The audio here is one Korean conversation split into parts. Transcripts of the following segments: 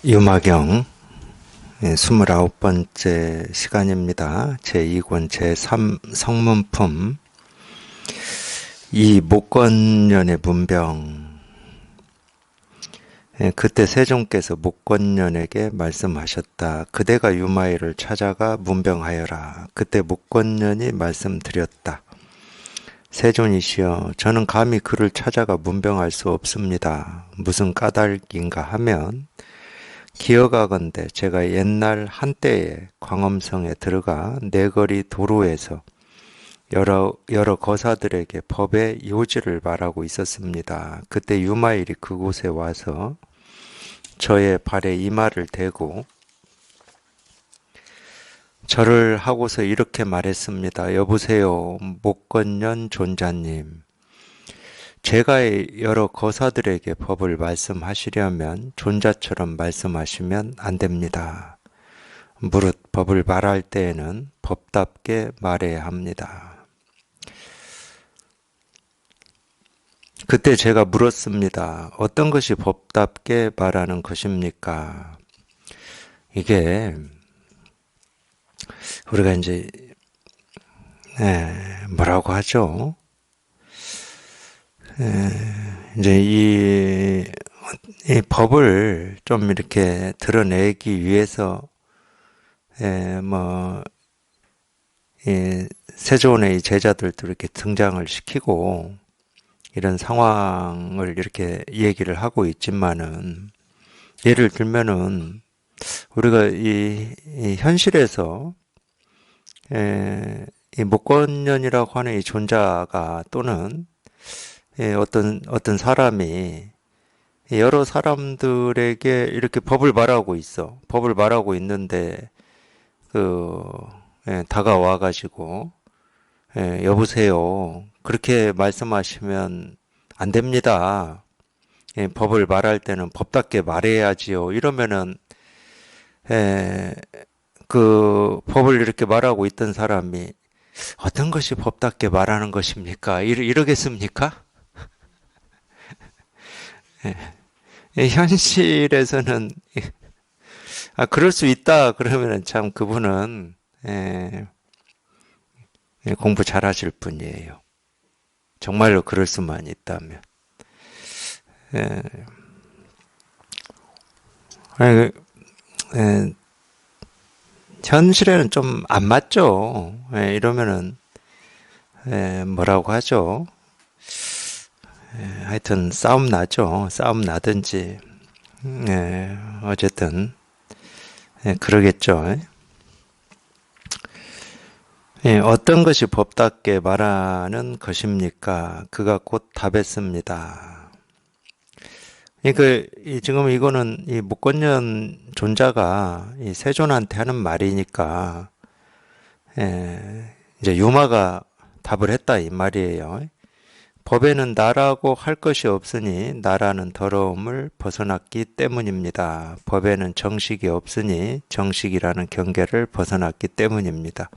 유마경 29번째 시간입니다. 제2권 제3 성문품 이 목건년의 문병. 그때 세종께서 목건년에게 말씀하셨다. 그대가 유마희를 찾아가 문병하여라. 그때 목건년이 말씀드렸다. 세존이시여, 저는 감히 그를 찾아가 문병할 수 없습니다. 무슨 까닭인가 하면 기억하건대 제가 옛날 한때에 광엄성에 들어가 내거리 도로에서 여러 거사들에게 법의 요지를 말하고 있었습니다. 그때 유마일이 그곳에 와서 저의 발에 이마를 대고 절을 하고서 이렇게 말했습니다. 여보세요, 목건년 존자님. 제가 여러 거사들에게 법을 말씀하시려면 존자처럼 말씀하시면 안 됩니다. 무릇 법을 말할 때에는 법답게 말해야 합니다. 그때 제가 물었습니다. 어떤 것이 법답게 말하는 것입니까? 이게 우리가 이제 뭐라고 하죠? 이제 이 법을 좀 이렇게 드러내기 위해서 세존의 제자들도 이렇게 등장을 시키고 이런 상황을 이렇게 얘기를 하고 있지만은, 예를 들면은 우리가 이 현실에서 이 목건년이라고 하는 이 존자가 또는 어떤 사람이 여러 사람들에게 이렇게 법을 말하고 있어. 법을 말하고 있는데 다가와 가지고 여보세요, 그렇게 말씀하시면 안 됩니다. 법을 말할 때는 법답게 말해야지요. 이러면은 그 법을 이렇게 말하고 있던 사람이 어떤 것이 법답게 말하는 것입니까? 이러겠습니까? 현실에서는 그럴 수 있다 그러면은 참 그분은 공부 잘하실 분이에요. 정말로 그럴 수만 있다면. 현실에는 좀 안 맞죠. 이러면은 뭐라고 하죠? 하여튼 싸움 나죠. 싸움 나든지 어쨌든 그러겠죠. 어떤 것이 법답게 말하는 것입니까? 그가 곧 답했습니다. 지금 이거는 이 목건년 존자가 이 세존한테 하는 말이니까 이제 유마가 답을 했다 이 말이에요. 법에는 나라고 할 것이 없으니 나라는 더러움을 벗어났기 때문입니다. 법에는 정식이 없으니 정식이라는 경계를 벗어났기 때문입니다.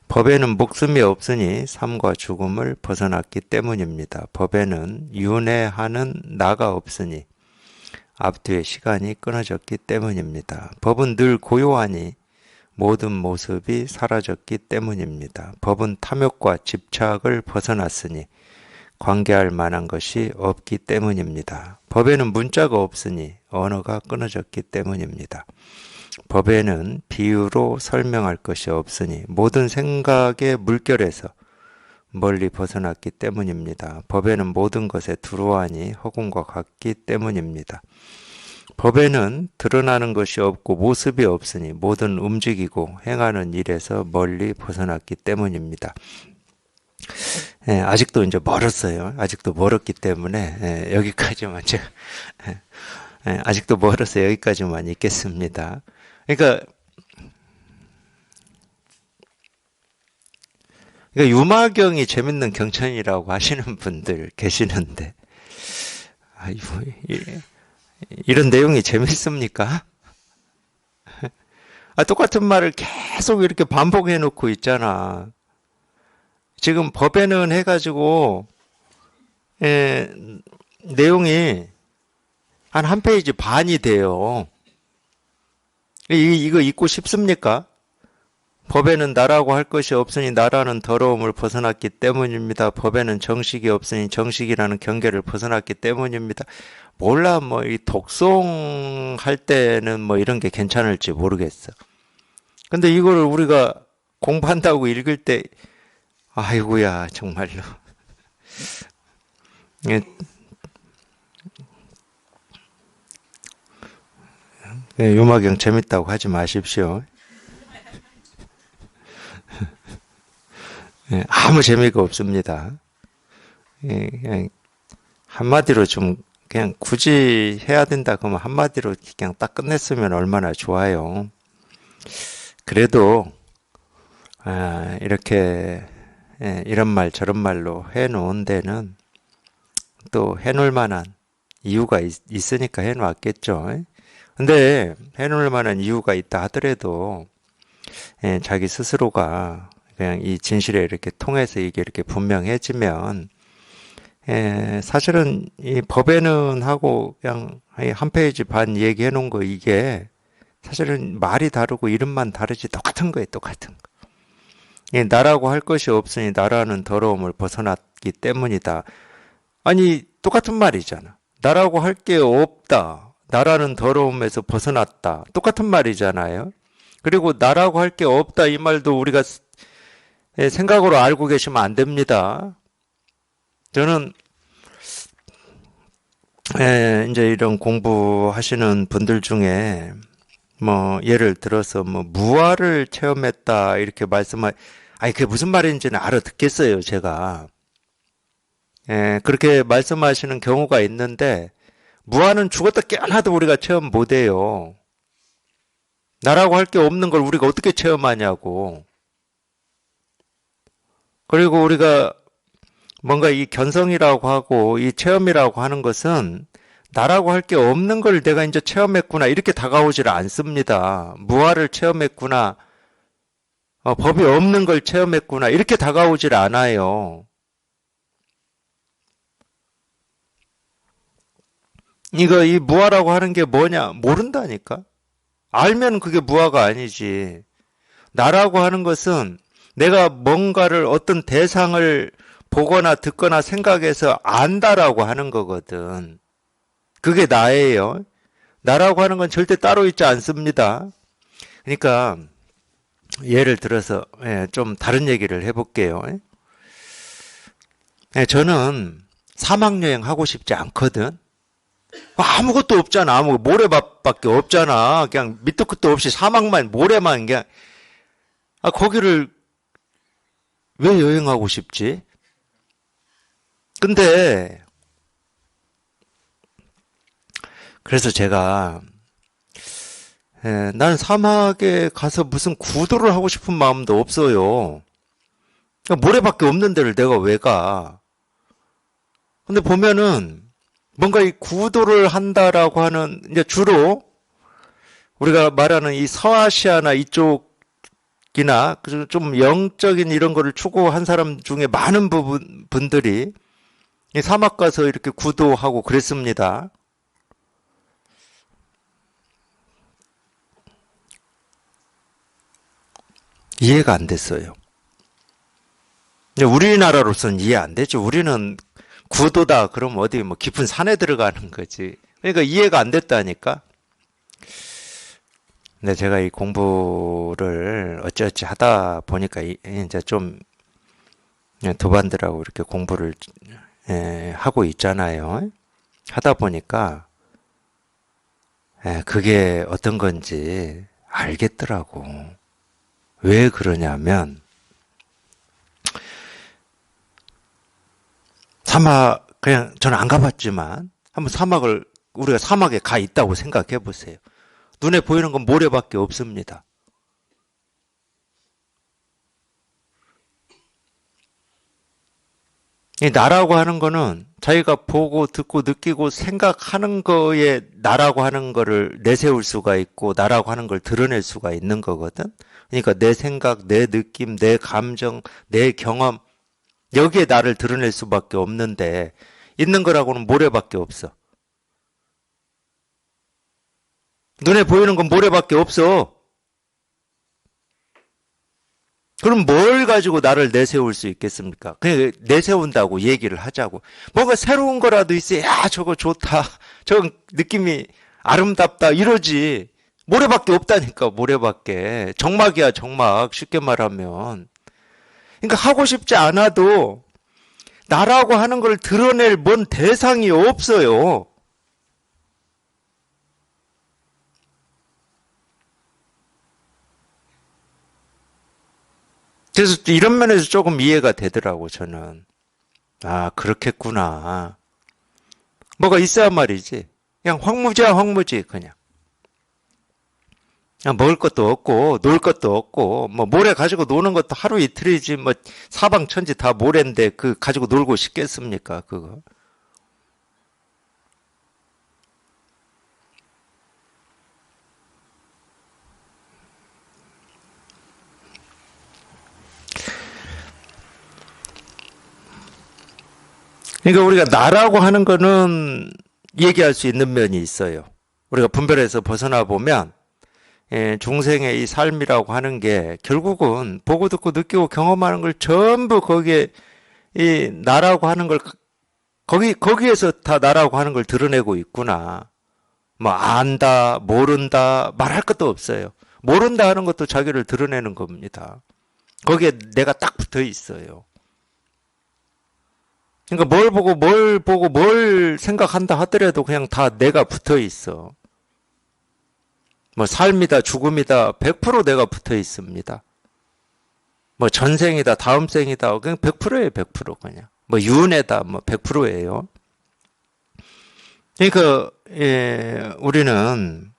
법에는 목숨이 없으니 삶과 죽음을 벗어났기 때문입니다. 법에는 윤회하는 나가 없으니 앞뒤의 시간이 끊어졌기 때문입니다. 법은 늘 고요하니 모든 모습이 사라졌기 때문입니다. 법은 탐욕과 집착을 벗어났으니 관계할 만한 것이 없기 때문입니다. 법에는 문자가 없으니 언어가 끊어졌기 때문입니다. 법에는 비유로 설명할 것이 없으니 모든 생각의 물결에서 멀리 벗어났기 때문입니다. 법에는 모든 것에 두루하니 허공과 같기 때문입니다. 법에는 드러나는 것이 없고 모습이 없으니 모든 움직이고 행하는 일에서 멀리 벗어났기 때문입니다. 아직도 이제 멀었어요. 아직도 멀었기 때문에 여기까지만 제가 아직도 멀어서 여기까지만 읽겠습니다. 그러니까 유마경이 재밌는 경천이라고 하시는 분들 계시는데, 이런 내용이 재밌습니까? 똑같은 말을 계속 이렇게 반복해 놓고 있잖아. 지금 법에는 해가지고 내용이 한 페이지 반이 돼요. 이거 잊고 싶습니까? 법에는 나라고 할 것이 없으니 나라는 더러움을 벗어났기 때문입니다. 법에는 정식이 없으니 정식이라는 경계를 벗어났기 때문입니다. 몰라, 뭐, 이 독송 할 때는 뭐 이런 게 괜찮을지 모르겠어. 근데 이거를 우리가 공부한다고 읽을 때, 아이고야, 정말로. 예, 요마경 재밌다고 하지 마십시오. 아무 재미가 없습니다. 그냥 한마디로 좀 그냥 굳이 해야 된다 그러면 한마디로 그냥 딱 끝냈으면 얼마나 좋아요. 그래도 이렇게 이런 말 저런 말로 해놓은 데는 또 해놓을 만한 이유가 있으니까 해놓았겠죠. 근데 해놓을 만한 이유가 있다 하더라도 자기 스스로가 그냥 이 진실에 이렇게 통해서 이게 이렇게 분명해지면 사실은 이 법에는 하고 그냥 한 페이지 반 얘기해 놓은 거 이게 사실은 말이 다르고 이름만 다르지 똑같은 거예요, 똑같은 거. 나라고 할 것이 없으니 나라는 더러움을 벗어났기 때문이다. 아니, 똑같은 말이잖아. 나라고 할 게 없다. 나라는 더러움에서 벗어났다. 똑같은 말이잖아요. 그리고 나라고 할 게 없다 이 말도 우리가 생각으로 알고 계시면 안 됩니다. 저는 이제 이런 공부하시는 분들 중에 뭐 예를 들어서 뭐 무아를 체험했다 이렇게 아니 그게 무슨 말인지는 알아듣겠어요, 제가. 그렇게 말씀하시는 경우가 있는데 무아는 죽었다 깨어나도 우리가 체험 못 해요. 나라고 할 게 없는 걸 우리가 어떻게 체험하냐고. 그리고 우리가 뭔가 이 견성이라고 하고 이 체험이라고 하는 것은 나라고 할 게 없는 걸 내가 이제 체험했구나 이렇게 다가오질 않습니다. 무아를 체험했구나, 법이 없는 걸 체험했구나 이렇게 다가오질 않아요. 이 무아라고 하는 게 뭐냐 모른다니까. 알면 그게 무아가 아니지. 나라고 하는 것은 내가 뭔가를 어떤 대상을 보거나 듣거나 생각해서 안다라고 하는 거거든. 그게 나예요. 나라고 하는 건 절대 따로 있지 않습니다. 그러니까 예를 들어서 좀 다른 얘기를 해볼게요. 저는 사막 여행 하고 싶지 않거든. 아무것도 없잖아. 모래밭밖에 없잖아. 그냥 밑도 끝도 없이 사막만 모래만 그냥 거기를 왜 여행하고 싶지? 근데 그래서 제가 난 사막에 가서 무슨 구도를 하고 싶은 마음도 없어요. 그러니까 모래밖에 없는 데를 내가 왜 가? 근데 보면은 뭔가 이 구도를 한다라고 하는 이제 주로 우리가 말하는 이 서아시아나 이쪽이나 좀 영적인 이런 거를 추구한 사람 중에 많은 분들이 이 사막 가서 이렇게 구도하고 그랬습니다. 이해가 안 됐어요. 우리나라로서는 이해 안 되죠. 우리는 구도다. 그럼 어디 뭐 깊은 산에 들어가는 거지. 그러니까 이해가 안 됐다니까. 근데 제가 이 공부를 어찌어찌 하다 보니까 이제 좀 도반들하고 이렇게 공부를 하고 있잖아요. 하다 보니까 그게 어떤 건지 알겠더라고. 왜 그러냐면 사막 그냥 저는 안 가봤지만 한번 우리가 사막에 가 있다고 생각해 보세요. 눈에 보이는 건 모래밖에 없습니다. 이 나라고 하는 거는 자기가 보고 듣고 느끼고 생각하는 거에 나라고 하는 거를 내세울 수가 있고 나라고 하는 걸 드러낼 수가 있는 거거든. 그러니까 내 생각, 내 느낌, 내 감정, 내 경험 여기에 나를 드러낼 수밖에 없는데 있는 거라고는 모래밖에 없어. 눈에 보이는 건 모래밖에 없어. 그럼 뭘 가지고 나를 내세울 수 있겠습니까? 그냥 내세운다고 얘기를 하자고. 뭔가 새로운 거라도 있어야, 야, 저거 좋다. 저건 느낌이 아름답다. 이러지. 모래밖에 없다니까, 모래밖에. 정막이야, 정막. 쉽게 말하면. 그러니까 하고 싶지 않아도 나라고 하는 걸 드러낼 뭔 대상이 없어요. 그래서 이런 면에서 조금 이해가 되더라고, 저는. 아, 그렇겠구나. 뭐가 있어야 말이지. 그냥 황무지야, 황무지, 그냥. 그냥 먹을 것도 없고, 놀 것도 없고, 뭐, 모래 가지고 노는 것도 하루 이틀이지, 뭐, 사방천지 다 모래인데, 그, 가지고 놀고 싶겠습니까, 그거. 그러니까 우리가 나라고 하는 거는 얘기할 수 있는 면이 있어요. 우리가 분별해서 벗어나 보면, 중생의 이 삶이라고 하는 게 결국은 보고 듣고 느끼고 경험하는 걸 전부 거기에 이 나라고 하는 걸 거기에서 다 나라고 하는 걸 드러내고 있구나. 뭐 안다, 모른다, 말할 것도 없어요. 모른다 하는 것도 자기를 드러내는 겁니다. 거기에 내가 딱 붙어 있어요. 그러니까 뭘 보고 뭘 생각한다 하더라도 그냥 다 내가 붙어 있어. 뭐 삶이다, 죽음이다, 100% 내가 붙어 있습니다. 뭐 전생이다, 다음 생이다, 그냥 100%예요, 100% 그냥. 뭐 윤회다, 뭐 100%예요. 그러니까 우리는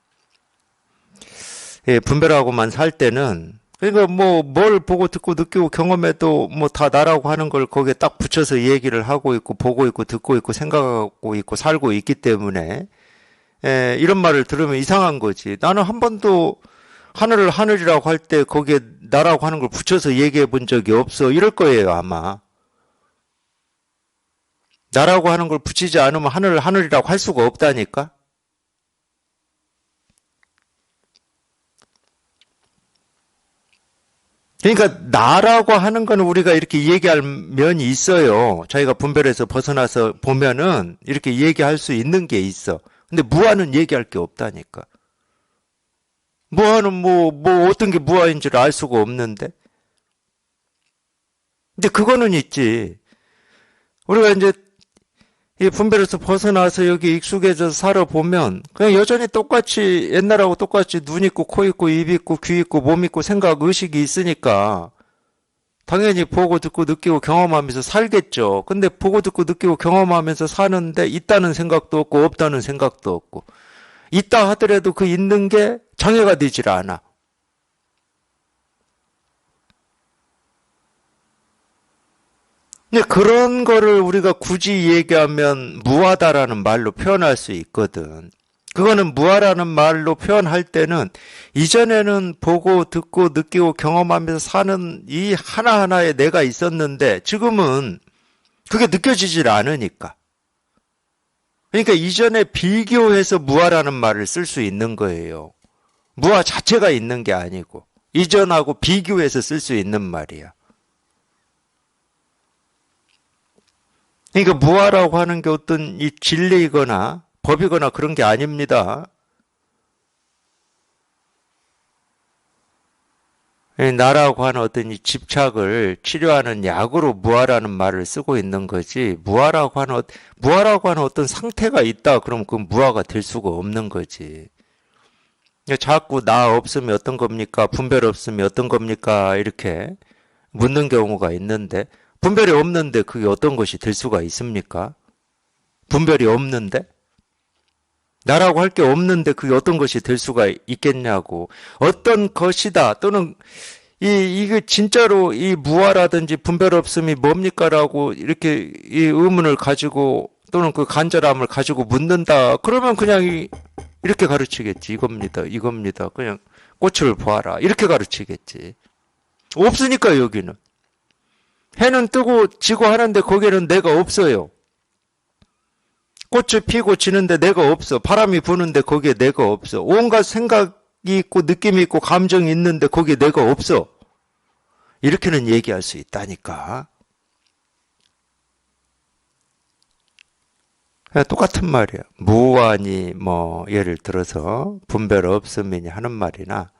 분별하고만 살 때는 그러니까 뭐 뭘 보고 듣고 느끼고 경험해도 뭐 다 나라고 하는 걸 거기에 딱 붙여서 얘기를 하고 있고 보고 있고 듣고 있고 생각하고 있고 살고 있기 때문에 이런 말을 들으면 이상한 거지. 나는 한 번도 하늘을 하늘이라고 할 때 거기에 나라고 하는 걸 붙여서 얘기해 본 적이 없어. 이럴 거예요, 아마. 나라고 하는 걸 붙이지 않으면 하늘을 하늘이라고 할 수가 없다니까? 그러니까 나라고 하는 거는 우리가 이렇게 얘기할 면이 있어요. 자기가 분별해서 벗어나서 보면은 이렇게 얘기할 수 있는 게 있어. 근데 무아는 얘기할 게 없다니까. 무아는 뭐 어떤 게 무아인지를 알 수가 없는데. 근데 그거는 있지. 우리가 이제 이 분별에서 벗어나서 여기 익숙해져서 살아보면 그냥 여전히 똑같이 옛날하고 똑같이 눈 있고 코 있고 입 있고 귀 있고 몸 있고 생각 의식이 있으니까 당연히 보고 듣고 느끼고 경험하면서 살겠죠. 근데 보고 듣고 느끼고 경험하면서 사는데 있다는 생각도 없고 없다는 생각도 없고 있다 하더라도 그 있는 게 장애가 되질 않아. 근데 그런 거를 우리가 굳이 얘기하면 무하다라는 말로 표현할 수 있거든. 그거는 무하라는 말로 표현할 때는 이전에는 보고 듣고 느끼고 경험하면서 사는 이 하나하나에 내가 있었는데 지금은 그게 느껴지질 않으니까. 그러니까 이전에 비교해서 무하라는 말을 쓸 수 있는 거예요. 무하 자체가 있는 게 아니고 이전하고 비교해서 쓸 수 있는 말이야. 그러니까 무아라고 하는 게 어떤 이 진리이거나 법이거나 그런 게 아닙니다. 나라고 하는 어떤 이 집착을 치료하는 약으로 무아라는 말을 쓰고 있는 거지. 무아라고 하는 어떤 상태가 있다. 그럼 그건 무아가 될 수가 없는 거지. 자꾸 나 없으면 어떤 겁니까? 분별 없으면 어떤 겁니까? 이렇게 묻는 경우가 있는데 분별이 없는데 그게 어떤 것이 될 수가 있습니까? 분별이 없는데? 나라고 할 게 없는데 그게 어떤 것이 될 수가 있겠냐고. 어떤 것이다 또는 이게 진짜로 이 무아라든지 분별 없음이 뭡니까라고 이렇게 이 의문을 가지고 또는 그 간절함을 가지고 묻는다. 그러면 그냥 이렇게 가르치겠지. 이겁니다. 이겁니다. 그냥 꽃을 보아라. 이렇게 가르치겠지. 없으니까 여기는. 해는 뜨고 지고 하는데 거기에는 내가 없어요. 꽃이 피고 지는데 내가 없어. 바람이 부는데 거기에 내가 없어. 온갖 생각이 있고 느낌이 있고 감정이 있는데 거기에 내가 없어. 이렇게는 얘기할 수 있다니까. 똑같은 말이야. 무아니 뭐 예를 들어서 분별 없음이니 하는 말이나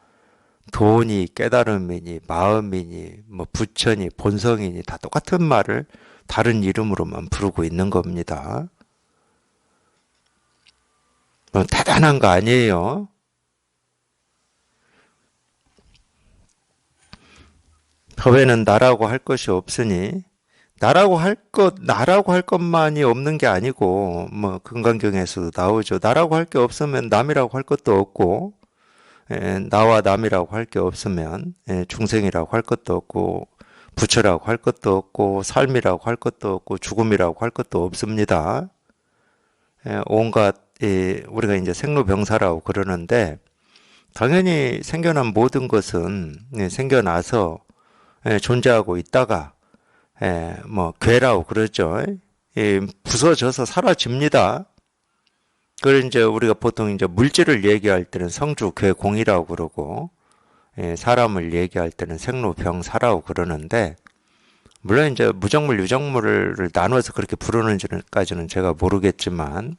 돈이 깨달음이니 마음이니 뭐 부처니 본성이니 다 똑같은 말을 다른 이름으로만 부르고 있는 겁니다. 뭐 대단한 거 아니에요. 법에는 나라고 할 것이 없으니 나라고 할 것만이 없는 게 아니고 뭐 금강경에서도 나오죠. 나라고 할 게 없으면 남이라고 할 것도 없고 나와 남이라고 할 게 없으면 중생이라고 할 것도 없고 부처라고 할 것도 없고 삶이라고 할 것도 없고 죽음이라고 할 것도 없습니다. 온갖 우리가 이제 생로병사라고 그러는데 당연히 생겨난 모든 것은 생겨나서 존재하고 있다가 뭐 괴라고 그러죠. 부서져서 사라집니다. 그걸 이제 우리가 보통 이제 물질을 얘기할 때는 성주 괴공이라고 그러고 사람을 얘기할 때는 생로병사라고 그러는데 물론 이제 무정물 유정물을 나눠서 그렇게 부르는지까지는 제가 모르겠지만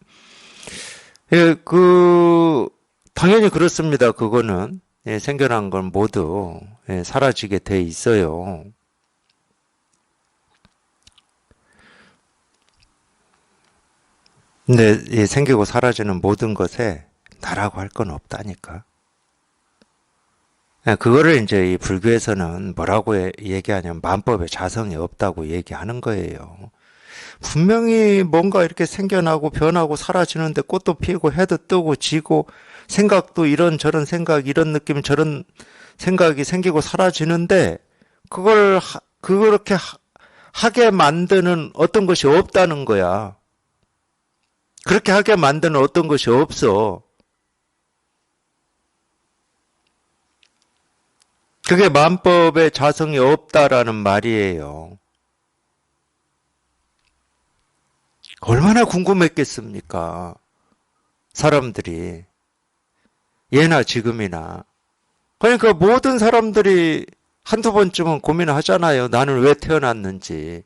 당연히 그렇습니다. 그거는 생겨난 건 모두 사라지게 돼 있어요. 근데 생기고 사라지는 모든 것에 나라고 할 건 없다니까. 그거를 이제 이 불교에서는 뭐라고 얘기하냐면 만법의 자성이 없다고 얘기하는 거예요. 분명히 뭔가 이렇게 생겨나고 변하고 사라지는데 꽃도 피고 해도 뜨고 지고 생각도 이런저런 생각 이런 느낌 저런 생각이 생기고 사라지는데 그렇게 하게 만드는 어떤 것이 없다는 거야. 그렇게 하게 만드는 어떤 것이 없어. 그게 만법의 자성이 없다라는 말이에요. 얼마나 궁금했겠습니까? 사람들이. 예나 지금이나. 그러니까 모든 사람들이 한두 번쯤은 고민을 하잖아요. 나는 왜 태어났는지.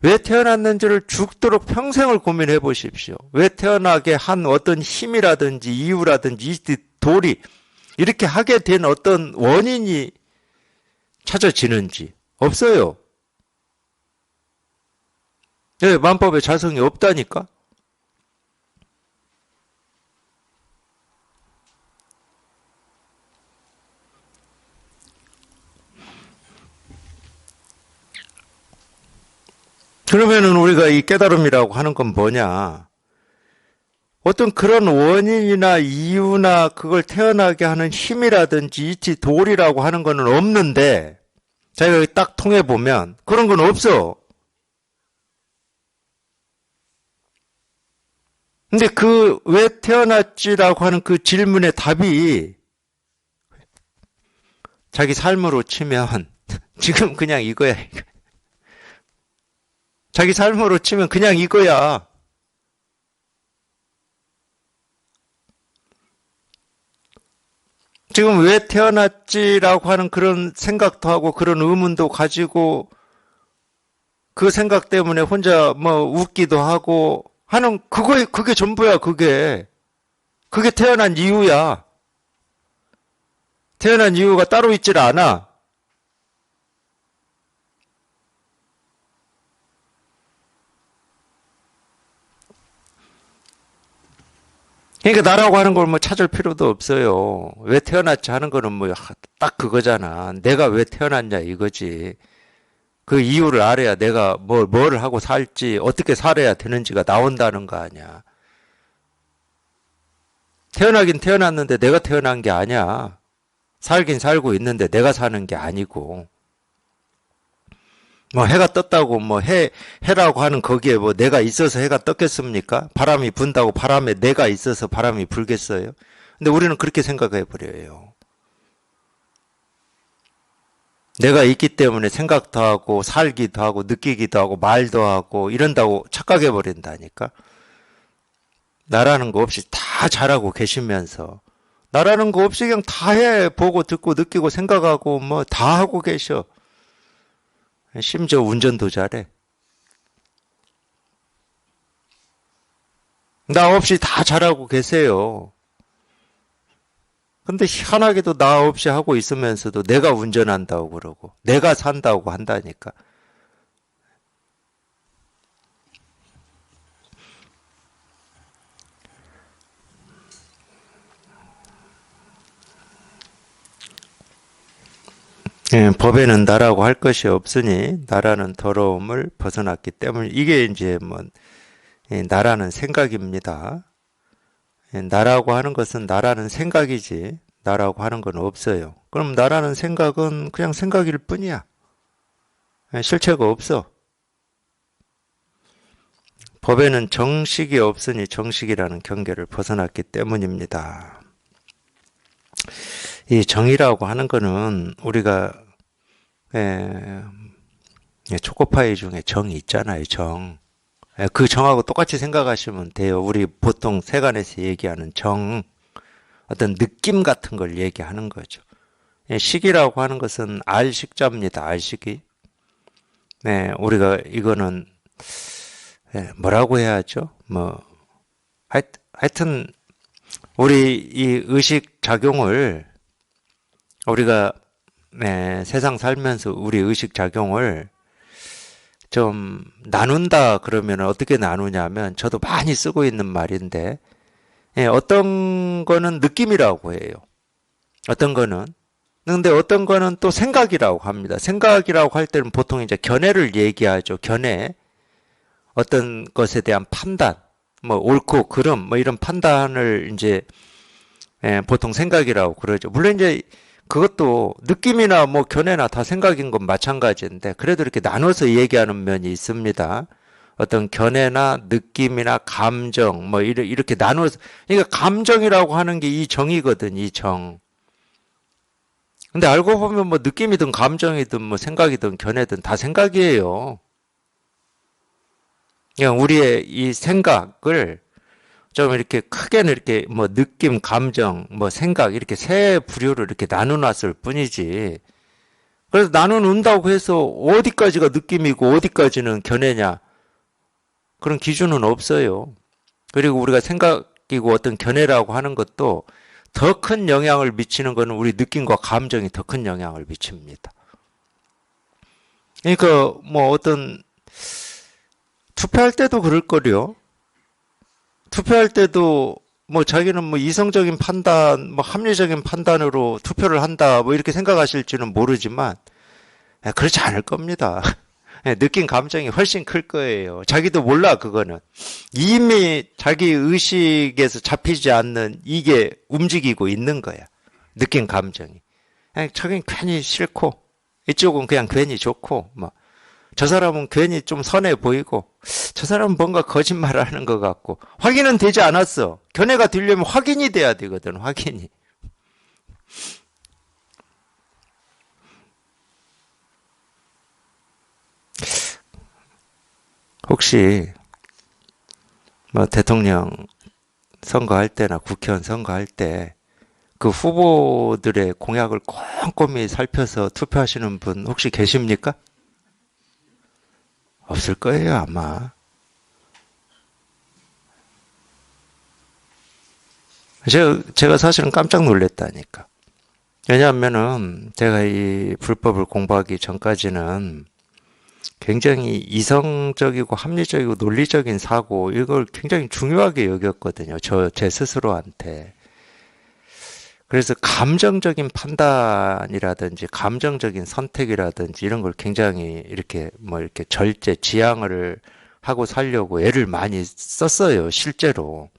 왜 태어났는지를 죽도록 평생을 고민해 보십시오. 왜 태어나게 한 어떤 힘이라든지 이유라든지 도리 이렇게 하게 된 어떤 원인이 찾아지는지 없어요. 만법의 자성이 없다니까. 그러면은 우리가 이 깨달음이라고 하는 건 뭐냐? 어떤 그런 원인이나 이유나 그걸 태어나게 하는 힘이라든지 이치 도리라고 하는 거는 없는데 자기가 딱 통해 보면 그런 건 없어. 근데 그 왜 태어났지라고 하는 그 질문의 답이 자기 삶으로 치면 지금 그냥 이거야. 자기 삶으로 치면 그냥 이거야. 지금 왜 태어났지라고 하는 그런 생각도 하고 그런 의문도 가지고 그 생각 때문에 혼자 뭐 웃기도 하고 하는 그게 전부야. 그게 태어난 이유야. 태어난 이유가 따로 있질 않아. 그러니까 나라고 하는 걸 뭐 찾을 필요도 없어요. 왜 태어났지 하는 거는 뭐 딱 그거잖아. 내가 왜 태어났냐 이거지. 그 이유를 알아야 내가 뭘 하고 살지, 어떻게 살아야 되는지가 나온다는 거 아니야. 태어나긴 태어났는데 내가 태어난 게 아니야. 살긴 살고 있는데 내가 사는 게 아니고. 뭐 해가 떴다고 뭐 해라고 하는 거기에 뭐 내가 있어서 해가 떴겠습니까? 바람이 분다고 바람에 내가 있어서 바람이 불겠어요? 근데 우리는 그렇게 생각해 버려요. 내가 있기 때문에 생각도 하고 살기도 하고 느끼기도 하고 말도 하고 이런다고 착각해 버린다니까. 나라는 거 없이 다 잘하고 계시면서 나라는 거 없이 그냥 다 해. 보고 듣고 느끼고 생각하고 뭐 다 하고 계셔. 심지어 운전도 잘해. 나 없이 다 잘하고 계세요. 근데 희한하게도 나 없이 하고 있으면서도 내가 운전한다고 그러고 내가 산다고 한다니까. 예, 법에는 나라고 할 것이 없으니 나라는 더러움을 벗어났기 때문에 이게 이제 뭐 나라는 생각입니다. 예, 나라고 하는 것은 나라는 생각이지 나라고 하는 건 없어요. 그럼 나라는 생각은 그냥 생각일 뿐이야. 예, 실체가 없어. 법에는 정식이 없으니 정식이라는 경계를 벗어났기 때문입니다. 이 정이라고 하는 거는 우리가 예, 초코파이 중에 정이 있잖아요. 정. 그 정하고 똑같이 생각하시면 돼요. 우리 보통 세간에서 얘기하는 정, 어떤 느낌 같은 걸 얘기하는 거죠. 식이라고 하는 것은 알식자입니다. 알식이. 네, 우리가 이거는 뭐라고 해야 하죠? 뭐 하여튼 우리 이 의식 작용을 우리가 세상 살면서 우리 의식 작용을 좀 나눈다 그러면 어떻게 나누냐면 저도 많이 쓰고 있는 말인데 어떤 거는 느낌이라고 해요. 어떤 거는 근데 어떤 거는 또 생각이라고 합니다. 생각이라고 할 때는 보통 이제 견해를 얘기하죠. 견해. 어떤 것에 대한 판단, 뭐 옳고 그름, 뭐 이런 판단을 이제 보통 생각이라고 그러죠. 물론 이제 그것도 느낌이나 뭐 견해나 다 생각인 건 마찬가지인데 그래도 이렇게 나눠서 얘기하는 면이 있습니다. 어떤 견해나 느낌이나 감정 뭐 이렇게 나눠서 그러니까 감정이라고 하는 게 이 정이거든, 이 정. 근데 알고 보면 뭐 느낌이든 감정이든 뭐 생각이든 견해든 다 생각이에요. 그냥 우리의 이 생각을 좀 이렇게 크게는 이렇게 뭐 느낌, 감정, 뭐 생각 이렇게 세 부류로 이렇게 나눠놨을 뿐이지. 그래서 나눠놓는다고 해서 어디까지가 느낌이고 어디까지는 견해냐 그런 기준은 없어요. 그리고 우리가 생각이고 어떤 견해라고 하는 것도 더 큰 영향을 미치는 것은 우리 느낌과 감정이 더 큰 영향을 미칩니다. 그러니까 뭐 어떤 투표할 때도 그럴 거요. 투표할 때도 뭐 자기는 뭐 이성적인 판단, 뭐 합리적인 판단으로 투표를 한다, 뭐 이렇게 생각하실지는 모르지만 그렇지 않을 겁니다. 느낀 감정이 훨씬 클 거예요. 자기도 몰라 그거는. 이미 자기 의식에서 잡히지 않는 이게 움직이고 있는 거야. 느낀 감정이. 저긴 괜히 싫고 이쪽은 그냥 괜히 좋고 뭐. 저 사람은 괜히 좀 선해 보이고 저 사람은 뭔가 거짓말을 하는 것 같고 확인은 되지 않았어. 견해가 되려면 확인이 돼야 되거든. 확인이. 혹시 뭐 대통령 선거할 때나 국회의원 선거할 때 그 후보들의 공약을 꼼꼼히 살펴서 투표하시는 분 혹시 계십니까? 없을 거예요, 아마. 제가 사실은 깜짝 놀랐다니까. 왜냐하면은 제가 이 불법을 공부하기 전까지는 굉장히 이성적이고 합리적이고 논리적인 사고 이걸 굉장히 중요하게 여겼거든요. 제 스스로한테. 그래서 감정적인 판단이라든지 감정적인 선택이라든지 이런 걸 굉장히 이렇게 뭐 이렇게 절제 지향을 하고 살려고 애를 많이 썼어요, 실제로.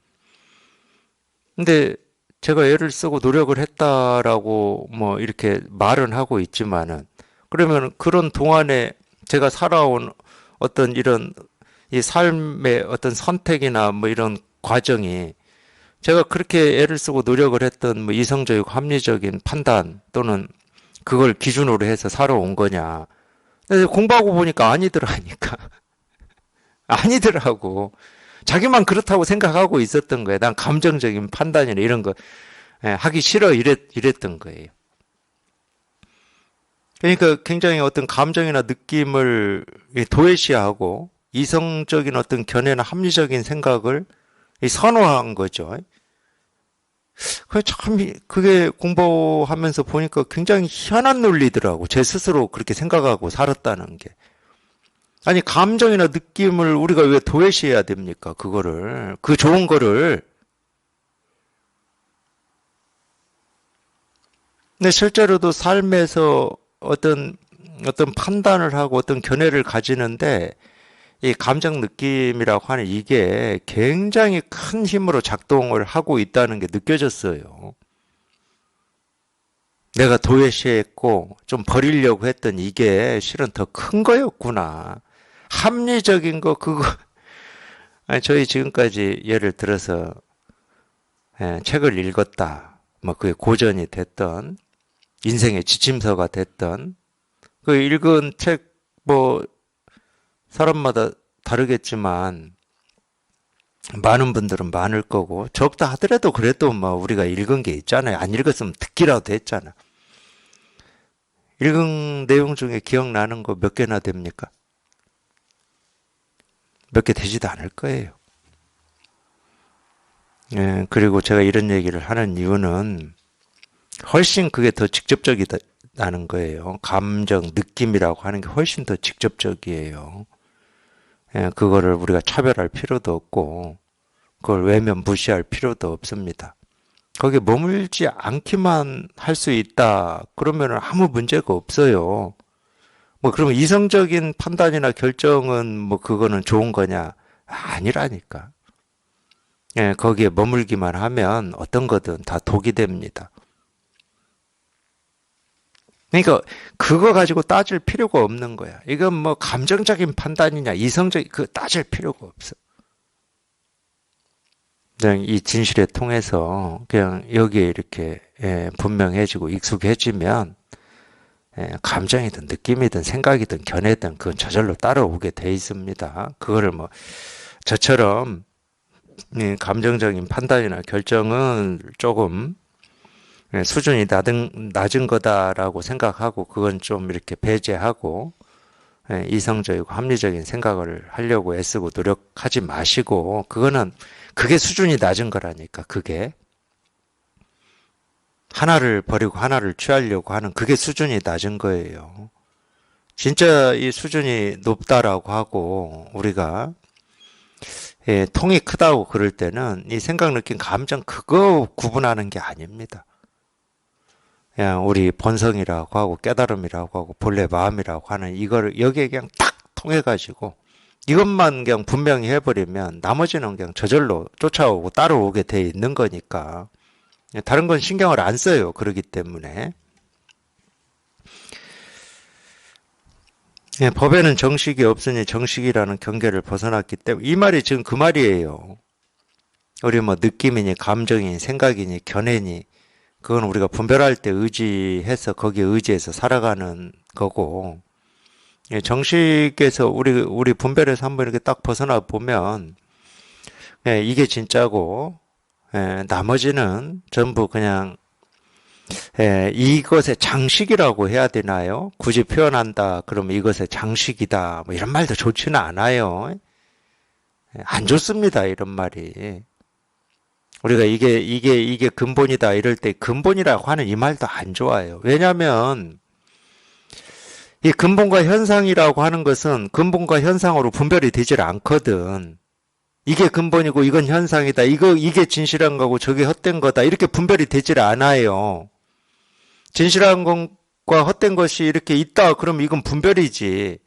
근데 제가 애를 쓰고 노력을 했다라고 뭐 이렇게 말은 하고 있지만은 그러면 그런 동안에 제가 살아온 어떤 이런 이 삶의 어떤 선택이나 뭐 이런 과정이 제가 그렇게 애를 쓰고 노력을 했던 뭐 이성적이고 합리적인 판단 또는 그걸 기준으로 해서 살아온 거냐. 근데 공부하고 보니까 아니더라니까. 아니더라고. 자기만 그렇다고 생각하고 있었던 거예요. 난 감정적인 판단이나 이런 거 하기 싫어 이랬던 거예요. 그러니까 굉장히 어떤 감정이나 느낌을 도외시하고 이성적인 어떤 견해나 합리적인 생각을 선호한 거죠. 그게 공부하면서 보니까 굉장히 희한한 논리더라고. 제 스스로 그렇게 생각하고 살았다는 게. 아니, 감정이나 느낌을 우리가 왜 도외시해야 됩니까? 그 좋은 거를. 근데 실제로도 삶에서 어떤 판단을 하고 어떤 견해를 가지는데 이 감정 느낌이라고 하는 이게 굉장히 큰 힘으로 작동을 하고 있다는 게 느껴졌어요. 내가 도외시했고 좀 버리려고 했던 이게 실은 더 큰 거였구나. 합리적인 거 그거 아니 저희 지금까지 예를 들어서 책을 읽었다. 뭐 그게 고전이 됐던 인생의 지침서가 됐던 그 읽은 책 뭐 사람마다 다르겠지만 많은 분들은 많을 거고 적다 하더라도 그래도 뭐 우리가 읽은 게 있잖아요. 안 읽었으면 듣기라도 했잖아. 읽은 내용 중에 기억나는 거 몇 개나 됩니까? 몇 개 되지도 않을 거예요. 그리고 제가 이런 얘기를 하는 이유는 훨씬 그게 더 직접적이다는 거예요. 감정, 느낌이라고 하는 게 훨씬 더 직접적이에요. 그거를 우리가 차별할 필요도 없고 그걸 외면 무시할 필요도 없습니다. 거기에 머물지 않기만 할 수 있다. 그러면 아무 문제가 없어요. 뭐 그러면 이성적인 판단이나 결정은 뭐 그거는 좋은 거냐? 아니라니까. 거기에 머물기만 하면 어떤 거든 다 독이 됩니다. 그러니까 그거 가지고 따질 필요가 없는 거야. 이건 뭐 감정적인 판단이냐, 이성적인 그 따질 필요가 없어. 그냥 이 진실에 통해서 그냥 여기에 이렇게 분명해지고 익숙해지면 감정이든 느낌이든 생각이든 견해든 그건 저절로 따라오게 돼 있습니다. 그거를 뭐 저처럼 감정적인 판단이나 결정은 조금 수준이 낮은 거다라고 생각하고 그건 좀 이렇게 배제하고 이성적이고 합리적인 생각을 하려고 애쓰고 노력하지 마시고 그게 수준이 낮은 거라니까. 그게 하나를 버리고 하나를 취하려고 하는 그게 수준이 낮은 거예요. 진짜 이 수준이 높다라고 하고 우리가 통이 크다고 그럴 때는 이 생각, 느낌, 감정 그거 구분하는 게 아닙니다. 그냥 우리 본성이라고 하고 깨달음이라고 하고 본래 마음이라고 하는 이거를 여기에 그냥 딱 통해가지고 이것만 그냥 분명히 해버리면 나머지는 그냥 저절로 쫓아오고 따라오게 돼 있는 거니까 다른 건 신경을 안 써요. 그러기 때문에 법에는 정식이 없으니 정식이라는 경계를 벗어났기 때문에 이 말이 지금 그 말이에요. 우리 뭐 느낌이니 감정이니 생각이니 견해니 그건 우리가 분별할 때 의지해서 거기에 의지해서 살아가는 거고 정식에서 우리 분별에서 한번 이렇게 딱 벗어나 보면 이게 진짜고 나머지는 전부 그냥 이것의 장식이라고 해야 되나요? 굳이 표현한다 그러면 이것의 장식이다 뭐 이런 말도 좋지는 않아요. 안 좋습니다 이런 말이. 우리가 이게 근본이다 이럴 때 근본이라고 하는 이 말도 안 좋아요. 왜냐하면 이 근본과 현상이라고 하는 것은 근본과 현상으로 분별이 되질 않거든. 이게 근본이고 이건 현상이다. 이게 진실한 거고 저게 헛된 거다. 이렇게 분별이 되질 않아요. 진실한 것과 헛된 것이 이렇게 있다. 그럼 이건 분별이지.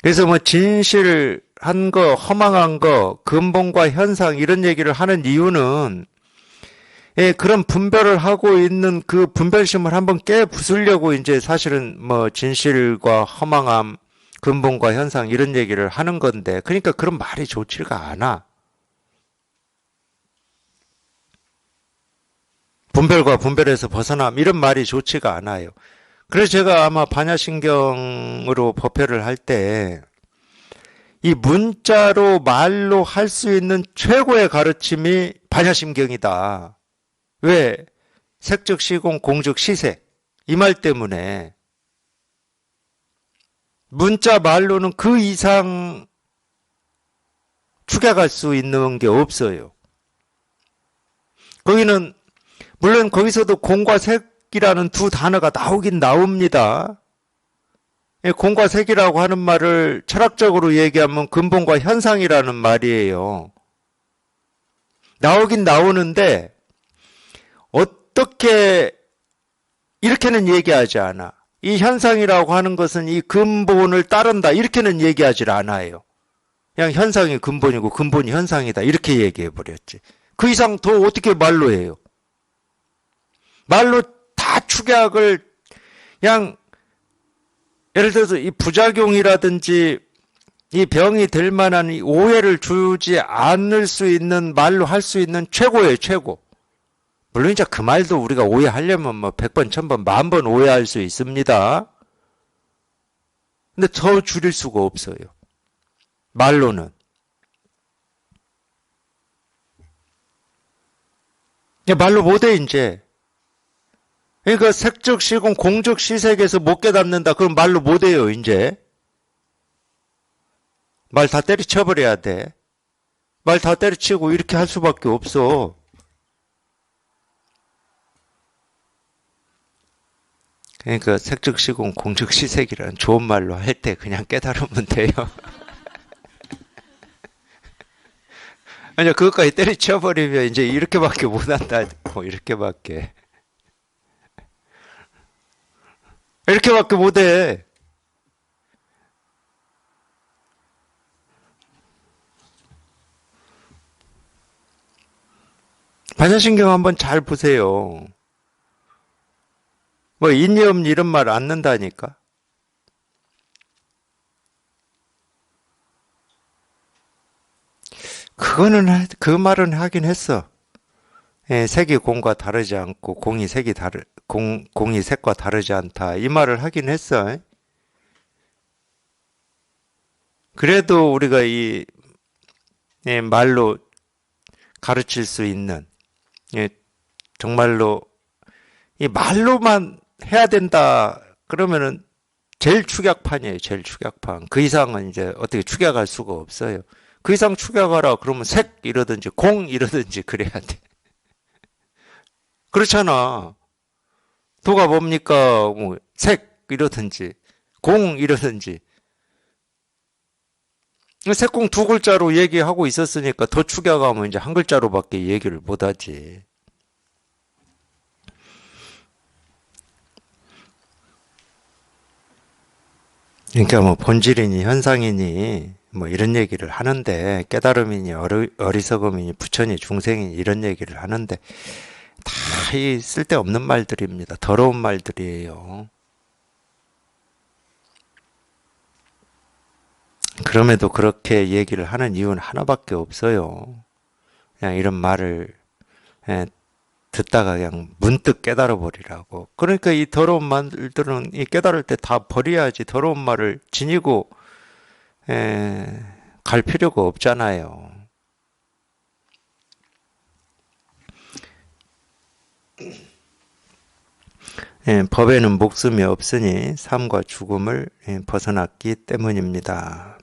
그래서 뭐 진실한 거, 허망한 거, 근본과 현상 이런 얘기를 하는 이유는 그런 분별을 하고 있는 그 분별심을 한번 깨 부수려고 이제 사실은 뭐 진실과 허망함, 근본과 현상 이런 얘기를 하는 건데 그러니까 그런 말이 좋지가 않아. 분별과 분별에서 벗어남 이런 말이 좋지가 않아요. 그래서 제가 아마 반야신경으로 법회를 할 때 이 문자로 말로 할 수 있는 최고의 가르침이 반야심경이다. 왜? 색즉 시공 공즉 시색. 이 말 때문에 문자 말로는 그 이상 축약할 수 있는 게 없어요. 거기는 물론 거기서도 공과 색이라는 두 단어가 나오긴 나옵니다. 공과 색이라고 하는 말을 철학적으로 얘기하면 근본과 현상이라는 말이에요. 나오긴 나오는데 어떻게 이렇게는 얘기하지 않아. 이 현상이라고 하는 것은 이 근본을 따른다 이렇게는 얘기하지 않아요. 그냥 현상이 근본이고 근본이 현상이다 이렇게 얘기해버렸지. 그 이상 더 어떻게 말로 해요. 말로 다 축약을 그냥 예를 들어서 이 부작용이라든지 이 병이 될 만한 이 오해를 주지 않을 수 있는 말로 할 수 있는 최고예요, 최고. 물론 이제 그 말도 우리가 오해하려면 뭐 100번, 1000번, 10,000번 오해할 수 있습니다. 근데 더 줄일 수가 없어요. 말로는. 말로 못해, 이제. 그러니까 색즉 시공 공즉 시색에서 못 깨닫는다. 그럼 말로 못해요, 이제. 말 다 때려쳐버려야 돼. 말 다 때려치고 이렇게 할 수밖에 없어. 그러니까 색즉 시공 공즉 시색이라는 좋은 말로 할 때 그냥 깨달으면 돼요. 아니야, 그것까지 때려쳐버리면 이제 이렇게밖에 못한다. 뭐 이렇게밖에. 이렇게밖에 못해. 반야심경 한번 잘 보세요. 뭐 인념 이런 말 안 는다니까. 그거는 그 말은 하긴 했어. 예, 색이 공과 다르지 않고 공이 색과 다르지 않다. 이 말을 하긴 했어. 그래도 우리가 이 말로 가르칠 수 있는 정말로 이 말로만 해야 된다. 그러면은 제일 축약판이에요. 제일 축약판. 그 이상은 이제 어떻게 축약할 수가 없어요. 그 이상 축약하라 그러면 색 이러든지 공 이러든지 그래야 돼. 그렇잖아. 도가 뭡니까? 뭐 색 이러든지 공 이러든지. 색공 두 글자로 얘기하고 있었으니까 더 축약하면 이제 한 글자로밖에 얘기를 못하지. 그러니까 뭐 본질이니 현상이니 뭐 이런 얘기를 하는데 깨달음이니 어리석음이니 부처니 중생이니 이런 얘기를 하는데 다 이 쓸데없는 말들입니다. 더러운 말들이에요. 그럼에도 그렇게 얘기를 하는 이유는 하나밖에 없어요. 그냥 이런 말을 듣다가 그냥 문득 깨달아 버리라고. 그러니까 이 더러운 말들은 이 깨달을 때 다 버려야지. 더러운 말을 지니고 갈 필요가 없잖아요. 법에는 목숨이 없으니 삶과 죽음을 벗어났기 때문입니다.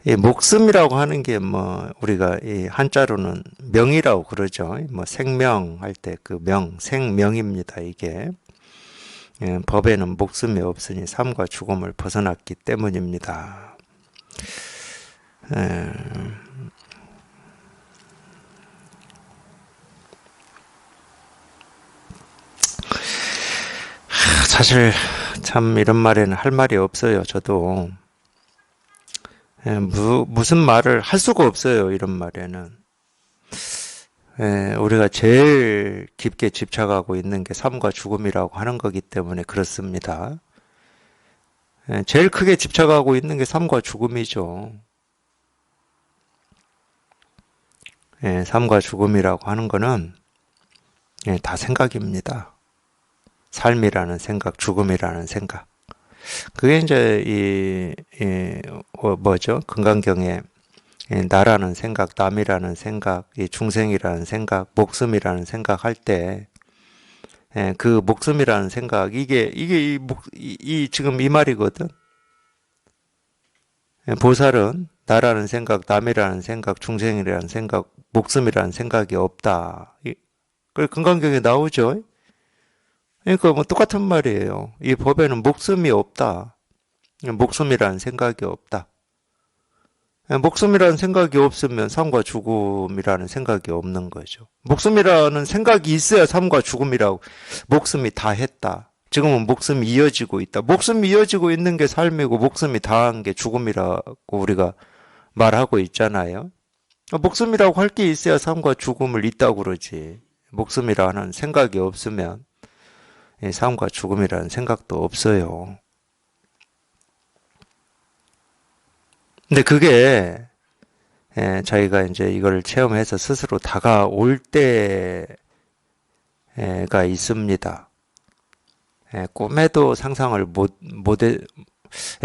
이 목숨이라고 하는 게 뭐 우리가 이 한자로는 명이라고 그러죠. 뭐 생명 할 때 그 명, 생명입니다. 이게 법에는 목숨이 없으니 삶과 죽음을 벗어났기 때문입니다. 사실 참 이런 말에는 할 말이 없어요. 저도 무슨 말을 할 수가 없어요. 이런 말에는 우리가 제일 깊게 집착하고 있는 게 삶과 죽음이라고 하는 거기 때문에 그렇습니다. 제일 크게 집착하고 있는 게 삶과 죽음이죠. 삶과 죽음이라고 하는 거는 다 생각입니다. 삶이라는 생각, 죽음이라는 생각. 그게 이제 뭐죠? 금강경에 나라는 생각, 남이라는 생각, 이 중생이라는 생각, 목숨이라는 생각 할 때, 그 목숨이라는 생각, 이게 지금 이 말이거든. 보살은 나라는 생각, 남이라는 생각, 중생이라는 생각, 목숨이라는 생각이 없다. 그 금강경에 나오죠. 그러니까 뭐 똑같은 말이에요. 이 법에는 목숨이 없다. 목숨이라는 생각이 없다. 목숨이라는 생각이 없으면 삶과 죽음이라는 생각이 없는 거죠. 목숨이라는 생각이 있어야 삶과 죽음이라고. 목숨이 다 했다. 지금은 목숨이 이어지고 있다. 목숨이 이어지고 있는 게 삶이고 목숨이 다한 게 죽음이라고 우리가 말하고 있잖아요. 목숨이라고 할 게 있어야 삶과 죽음을 있다고 그러지. 목숨이라는 생각이 없으면 삶과 죽음이라는 생각도 없어요. 근데 그게 저희가 이제 이걸 체험해서 스스로 다가올 때가 있습니다. 꿈에도 상상을 못해,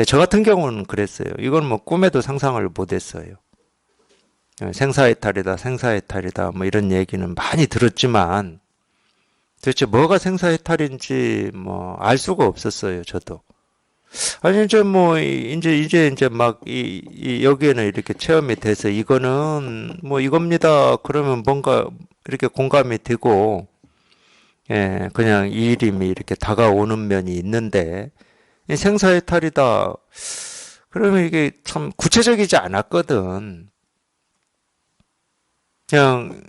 저 같은 경우는 그랬어요. 이건 뭐 꿈에도 상상을 못했어요. 생사해탈이다, 생사해탈이다, 뭐 이런 얘기는 많이 들었지만 도대체 뭐가 생사해탈인지 뭐 알 수가 없었어요, 저도. 아니, 이제 뭐, 이제 막, 여기에는 이렇게 체험이 돼서 이거는 뭐 이겁니다. 그러면 뭔가 이렇게 공감이 되고, 그냥 이 이름이 이렇게 다가오는 면이 있는데, 이 생사해탈이다. 그러면 이게 참 구체적이지 않았거든. 그냥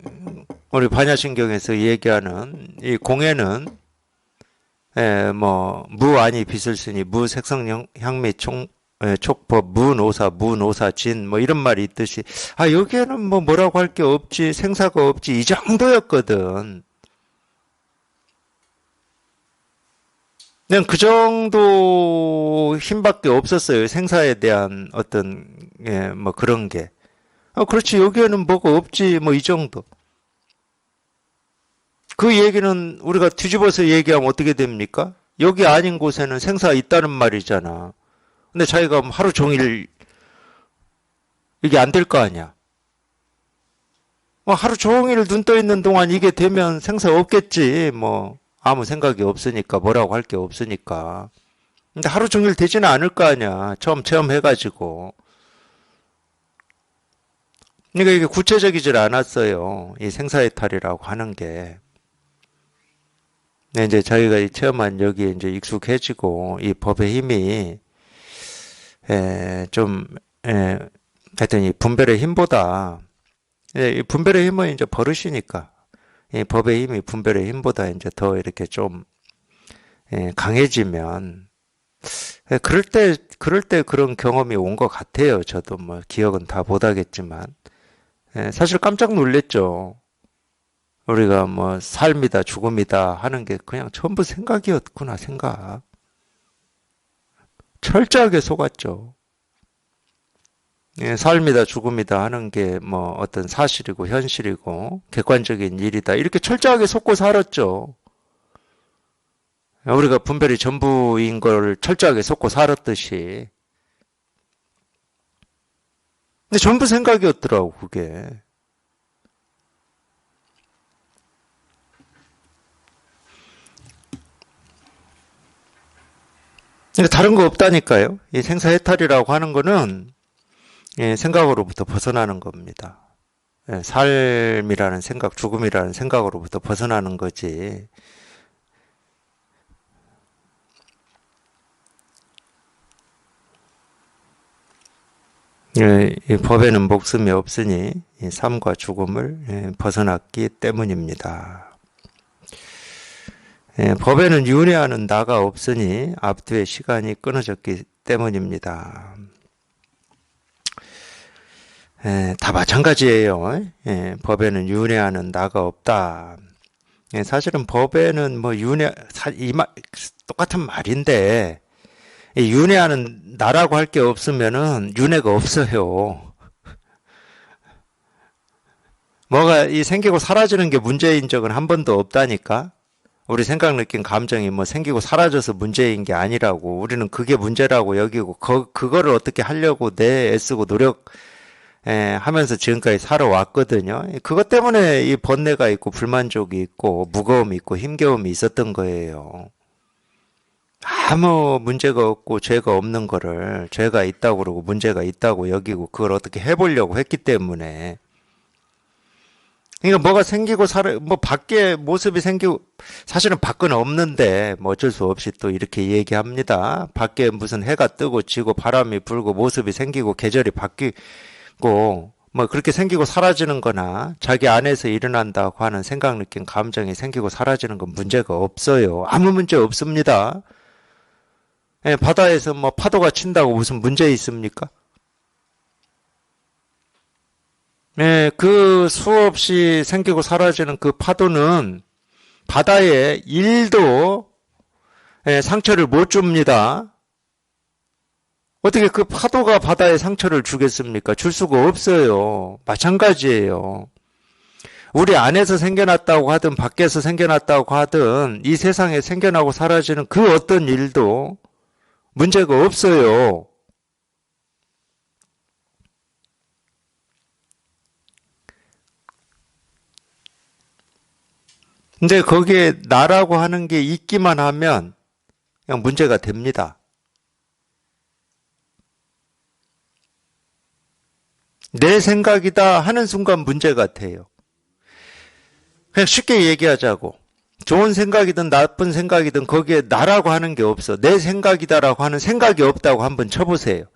우리 반야신경에서 얘기하는 이 공예는 뭐 무안이 빛을 쓰니 무색성 향미 촉법 무노사 뭐 이런 말이 있듯이 여기에는 뭐 뭐라고 할 게 없지 생사가 없지 이 정도였거든. 그냥 그 정도 힘밖에 없었어요. 생사에 대한 어떤 뭐 그런 게. 그렇지 여기에는 뭐가 없지 뭐 이 정도. 그 얘기는 우리가 뒤집어서 얘기하면 어떻게 됩니까? 여기 아닌 곳에는 생사가 있다는 말이잖아. 근데 자기가 하루 종일 이게 안 될 거 아니야. 하루 종일 눈 떠 있는 동안 이게 되면 생사 없겠지. 뭐 아무 생각이 없으니까 뭐라고 할 게 없으니까. 근데 하루 종일 되지는 않을 거 아니야. 처음 체험해가지고. 그러니까 이게 구체적이질 않았어요. 이 생사해탈이라고 하는 게. 네, 이제 저희가 이 체험한 여기에 이제 익숙해지고 이 법의 힘이 좀 하여튼 이 분별의 힘보다 이 분별의 힘은 이제 버릇이니까 이 법의 힘이 분별의 힘보다 이제 더 이렇게 좀 강해지면 그럴 때 그런 경험이 온 것 같아요. 저도 뭐 기억은 다 못하겠지만 사실 깜짝 놀랐죠. 우리가 뭐 삶이다 죽음이다 하는 게 그냥 전부 생각이었구나 생각. 철저하게 속았죠. 삶이다 죽음이다 하는 게 뭐 어떤 사실이고 현실이고 객관적인 일이다 이렇게 철저하게 속고 살았죠. 우리가 분별이 전부인 걸 철저하게 속고 살았듯이. 근데 전부 생각이었더라고 그게. 그러니까 다른 거 없다니까요. 이 생사해탈이라고 하는 거는 생각으로부터 벗어나는 겁니다. 삶이라는 생각, 죽음이라는 생각으로부터 벗어나는 거지. 이 법에는 목숨이 없으니 이 삶과 죽음을 벗어났기 때문입니다. 법에는 윤회하는 나가 없으니 앞뒤의 시간이 끊어졌기 때문입니다. 다 마찬가지예요. 법에는 윤회하는 나가 없다. 사실은 법에는 뭐 똑같은 말인데 윤회하는 나라고 할 게 없으면은 윤회가 없어요. 뭐가 생기고 사라지는 게 문제인 적은 한 번도 없다니까. 우리 생각, 느낀, 감정이 뭐 생기고 사라져서 문제인 게 아니라고. 우리는 그게 문제라고 여기고, 그거를 어떻게 하려고 애쓰고 하면서 지금까지 살아왔거든요. 그것 때문에 이 번뇌가 있고, 불만족이 있고, 무거움이 있고, 힘겨움이 있었던 거예요. 아무 문제가 없고, 죄가 없는 거를 죄가 있다고 그러고, 문제가 있다고 여기고, 그걸 어떻게 해보려고 했기 때문에. 그러니까 뭐가 생기고 뭐 밖에 모습이 생기고, 사실은 밖은 없는데, 뭐 어쩔 수 없이 또 이렇게 얘기합니다. 밖에 무슨 해가 뜨고 지고 바람이 불고 모습이 생기고 계절이 바뀌고, 뭐 그렇게 생기고 사라지는 거나 자기 안에서 일어난다고 하는 생각, 느낌, 감정이 생기고 사라지는 건 문제가 없어요. 아무 문제 없습니다. 예, 바다에서 뭐 파도가 친다고 무슨 문제 있습니까? 예, 그 수없이 생기고 사라지는 그 파도는 바다에 일도 상처를 못 줍니다. 어떻게 그 파도가 바다에 상처를 주겠습니까? 줄 수가 없어요. 마찬가지예요. 우리 안에서 생겨났다고 하든 밖에서 생겨났다고 하든 이 세상에 생겨나고 사라지는 그 어떤 일도 문제가 없어요. 근데 거기에 나라고 하는 게 있기만 하면 그냥 문제가 됩니다. 내 생각이다 하는 순간 문제가 돼요. 그냥 쉽게 얘기하자고. 좋은 생각이든 나쁜 생각이든 거기에 나라고 하는 게 없어. 내 생각이다라고 하는 생각이 없다고 한번 쳐보세요.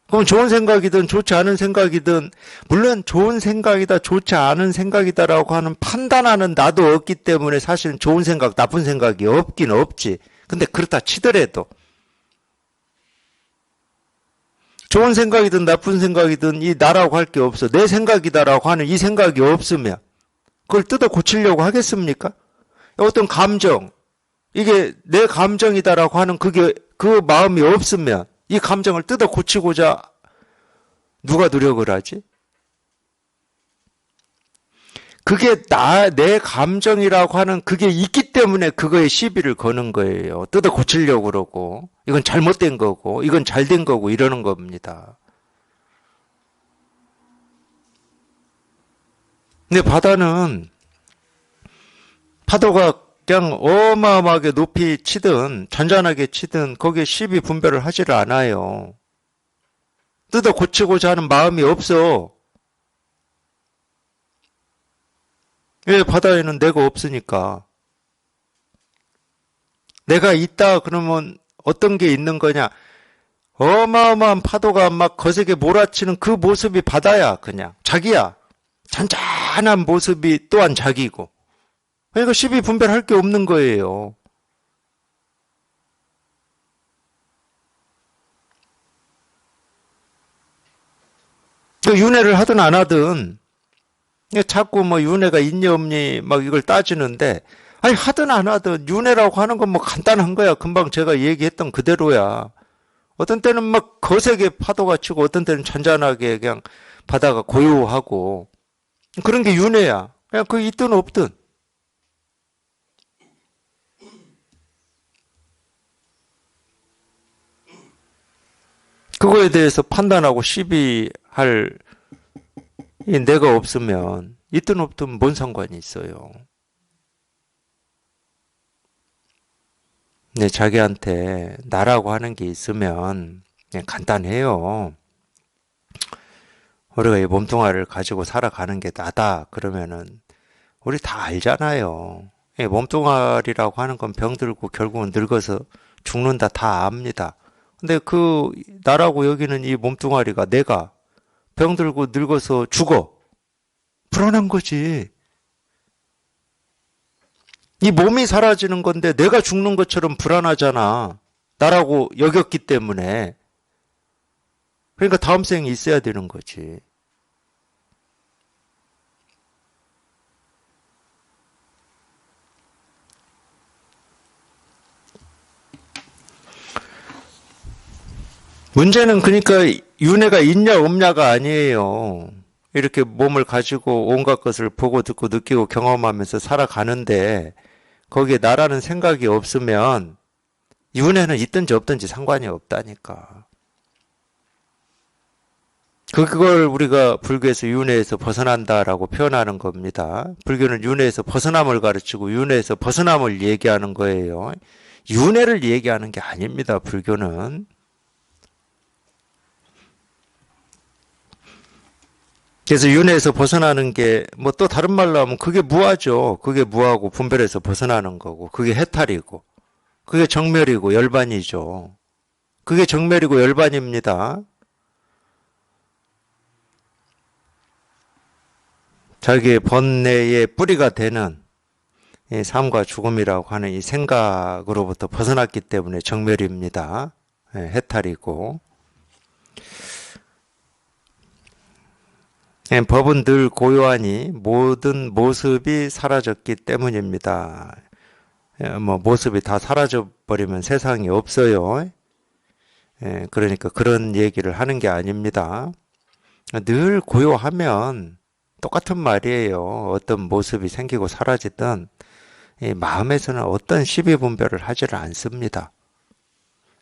그럼 좋은 생각이든 좋지 않은 생각이든, 물론 좋은 생각이다, 좋지 않은 생각이다라고 하는 판단하는 나도 없기 때문에 사실은 좋은 생각, 나쁜 생각이 없긴 없지. 근데 그렇다 치더라도 좋은 생각이든 나쁜 생각이든 이 나라고 할 게 없어. 내 생각이다라고 하는 이 생각이 없으면 그걸 뜯어 고치려고 하겠습니까? 어떤 감정, 이게 내 감정이다라고 하는 그 마음이 없으면 이 감정을 뜯어 고치고자 누가 노력을 하지? 그게 내 감정이라고 하는 그게 있기 때문에 그거에 시비를 거는 거예요. 뜯어 고치려고 그러고, 이건 잘못된 거고, 이건 잘된 거고, 이러는 겁니다. 근데 바다는 파도가 그냥 어마어마하게 높이 치든, 잔잔하게 치든, 거기에 시비 분별을 하지를 않아요. 뜯어 고치고자 하는 마음이 없어. 왜? 바다에는 내가 없으니까. 내가 있다 그러면 어떤 게 있는 거냐? 어마어마한 파도가 막 거세게 몰아치는 그 모습이 바다야, 그냥. 자기야. 잔잔한 모습이 또한 자기고. 그러니까 시비 분별할 게 없는 거예요. 윤회를 하든 안 하든 자꾸 뭐 윤회가 있니 없니 막 이걸 따지는데, 아니 하든 안 하든 윤회라고 하는 건 뭐 간단한 거야. 금방 제가 얘기했던 그대로야. 어떤 때는 막 거세게 파도가 치고 어떤 때는 잔잔하게 그냥 바다가 고요하고 그런 게 윤회야. 그냥 그 있든 없든. 그거에 대해서 판단하고 시비할 이 내가 없으면 있든 없든 뭔 상관이 있어요. 근데 자기한테 나라고 하는 게 있으면 그냥 간단해요. 우리가 이 몸뚱아리를 가지고 살아가는 게 나다 그러면은 우리 다 알잖아요. 이 몸뚱아리라고 하는 건 병들고 결국은 늙어서 죽는다 다 압니다. 근데 그 나라고 여기는 이 몸뚱아리가 내가 병들고 늙어서 죽어. 불안한 거지. 이 몸이 사라지는 건데 내가 죽는 것처럼 불안하잖아. 나라고 여겼기 때문에. 그러니까 다음 생이 있어야 되는 거지. 문제는 그러니까 윤회가 있냐 없냐가 아니에요. 이렇게 몸을 가지고 온갖 것을 보고 듣고 느끼고 경험하면서 살아가는데 거기에 나라는 생각이 없으면 윤회는 있든지 없든지 상관이 없다니까. 그걸 우리가 불교에서 윤회에서 벗어난다라고 표현하는 겁니다. 불교는 윤회에서 벗어남을 가르치고 윤회에서 벗어남을 얘기하는 거예요. 윤회를 얘기하는 게 아닙니다. 불교는. 그래서 윤회에서 벗어나는 게 뭐 또 다른 말로 하면 그게 무아죠. 그게 무아고 분별에서 벗어나는 거고 그게 해탈이고 그게 정멸이고 열반이죠. 그게 정멸이고 열반입니다. 자기의 번뇌의 뿌리가 되는 이 삶과 죽음이라고 하는 이 생각으로부터 벗어났기 때문에 정멸입니다. 해탈이고. 법은 늘 고요하니 모든 모습이 사라졌기 때문입니다. 뭐 모습이 다 사라져버리면 세상이 없어요. 그러니까 그런 얘기를 하는 게 아닙니다. 늘 고요하면 똑같은 말이에요. 어떤 모습이 생기고 사라지든 마음에서는 어떤 시비분별을 하지를 않습니다.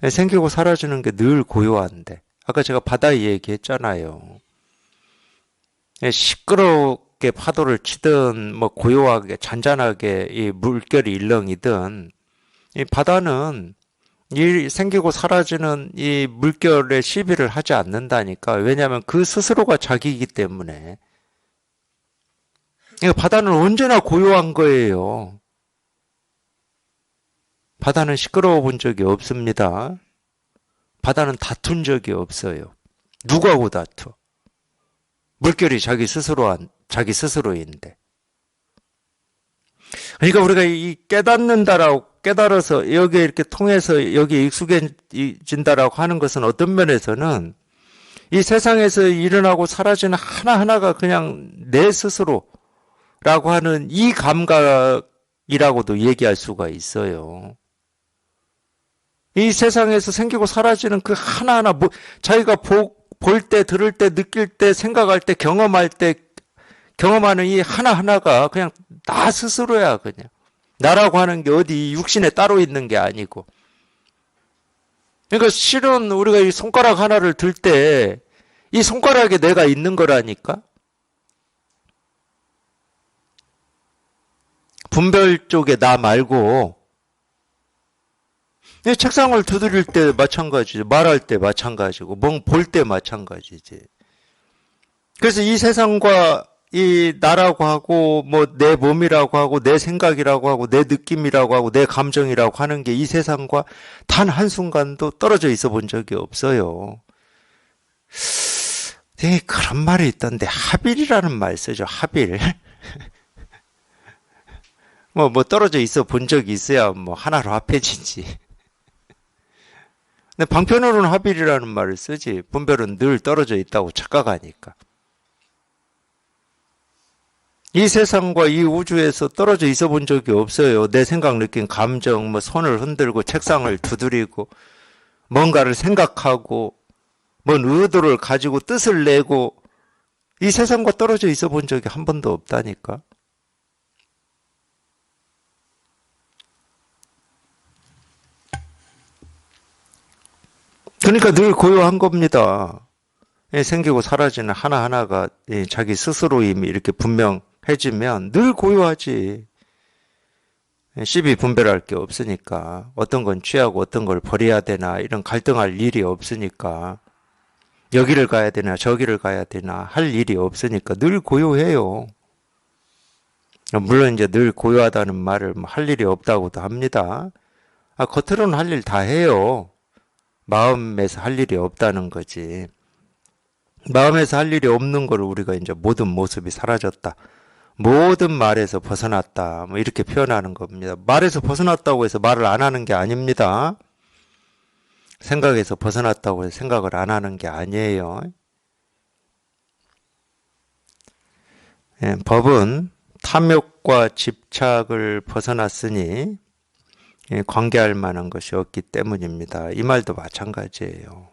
생기고 사라지는 게 늘 고요한데 아까 제가 바다 얘기했잖아요. 시끄럽게 파도를 치든 뭐 고요하게 잔잔하게 이 물결이 일렁이든 이 바다는 이 생기고 사라지는 이 물결에 시비를 하지 않는다니까. 왜냐하면 그 스스로가 자기이기 때문에. 바다는 언제나 고요한 거예요. 바다는 시끄러워 본 적이 없습니다. 바다는 다툰 적이 없어요. 누구하고 다투? 물결이 자기 스스로인데. 그러니까 우리가 이 깨닫는다라고 깨달아서 여기에 이렇게 통해서 여기에 익숙해진다라고 하는 것은 어떤 면에서는 이 세상에서 일어나고 사라지는 하나하나가 그냥 내 스스로라고 하는 이 감각이라고도 얘기할 수가 있어요. 이 세상에서 생기고 사라지는 그 하나하나 자기가 볼 때, 들을 때, 느낄 때, 생각할 때, 경험할 때 경험하는 이 하나하나가 그냥 나 스스로야. 그냥 나라고 하는 게 어디 육신에 따로 있는 게 아니고. 그러니까 실은 우리가 이 손가락 하나를 들 때 이 손가락에 내가 있는 거라니까. 분별 쪽에 나 말고 책상을 두드릴 때 마찬가지죠. 말할 때 마찬가지고 볼 때 마찬가지지. 그래서 이 세상과 이 나라고 하고 뭐 내 몸이라고 하고 내 생각이라고 하고 내 느낌이라고 하고 내 감정이라고 하는 게 이 세상과 단 한순간도 떨어져 있어 본 적이 없어요. 되게 그런 말이 있던데 합일이라는 말 쓰죠. 합일. 뭐 떨어져 있어 본 적이 있어야 뭐 하나로 합해지지. 근데 방편으로는 합일이라는 말을 쓰지. 분별은 늘 떨어져 있다고 착각하니까. 이 세상과 이 우주에서 떨어져 있어 본 적이 없어요. 내 생각, 느낀 감정, 뭐 손을 흔들고 책상을 두드리고 뭔가를 생각하고 뭔 의도를 가지고 뜻을 내고 이 세상과 떨어져 있어 본 적이 한 번도 없다니까. 그러니까 늘 고요한 겁니다. 생기고 사라지는 하나하나가 자기 스스로임이 이렇게 분명해지면 늘 고요하지. 시비 분별할 게 없으니까. 어떤 건 취하고 어떤 걸 버려야 되나 이런 갈등할 일이 없으니까. 여기를 가야 되나 저기를 가야 되나 할 일이 없으니까 늘 고요해요. 물론 이제 늘 고요하다는 말을 할 일이 없다고도 합니다. 겉으로는 할 일 다 해요. 마음에서 할 일이 없다는 거지. 마음에서 할 일이 없는 걸 우리가 이제 모든 모습이 사라졌다. 모든 말에서 벗어났다. 뭐 이렇게 표현하는 겁니다. 말에서 벗어났다고 해서 말을 안 하는 게 아닙니다. 생각에서 벗어났다고 해서 생각을 안 하는 게 아니에요. 법은 탐욕과 집착을 벗어났으니 관계할 만한 것이 없기 때문입니다. 이 말도 마찬가지예요.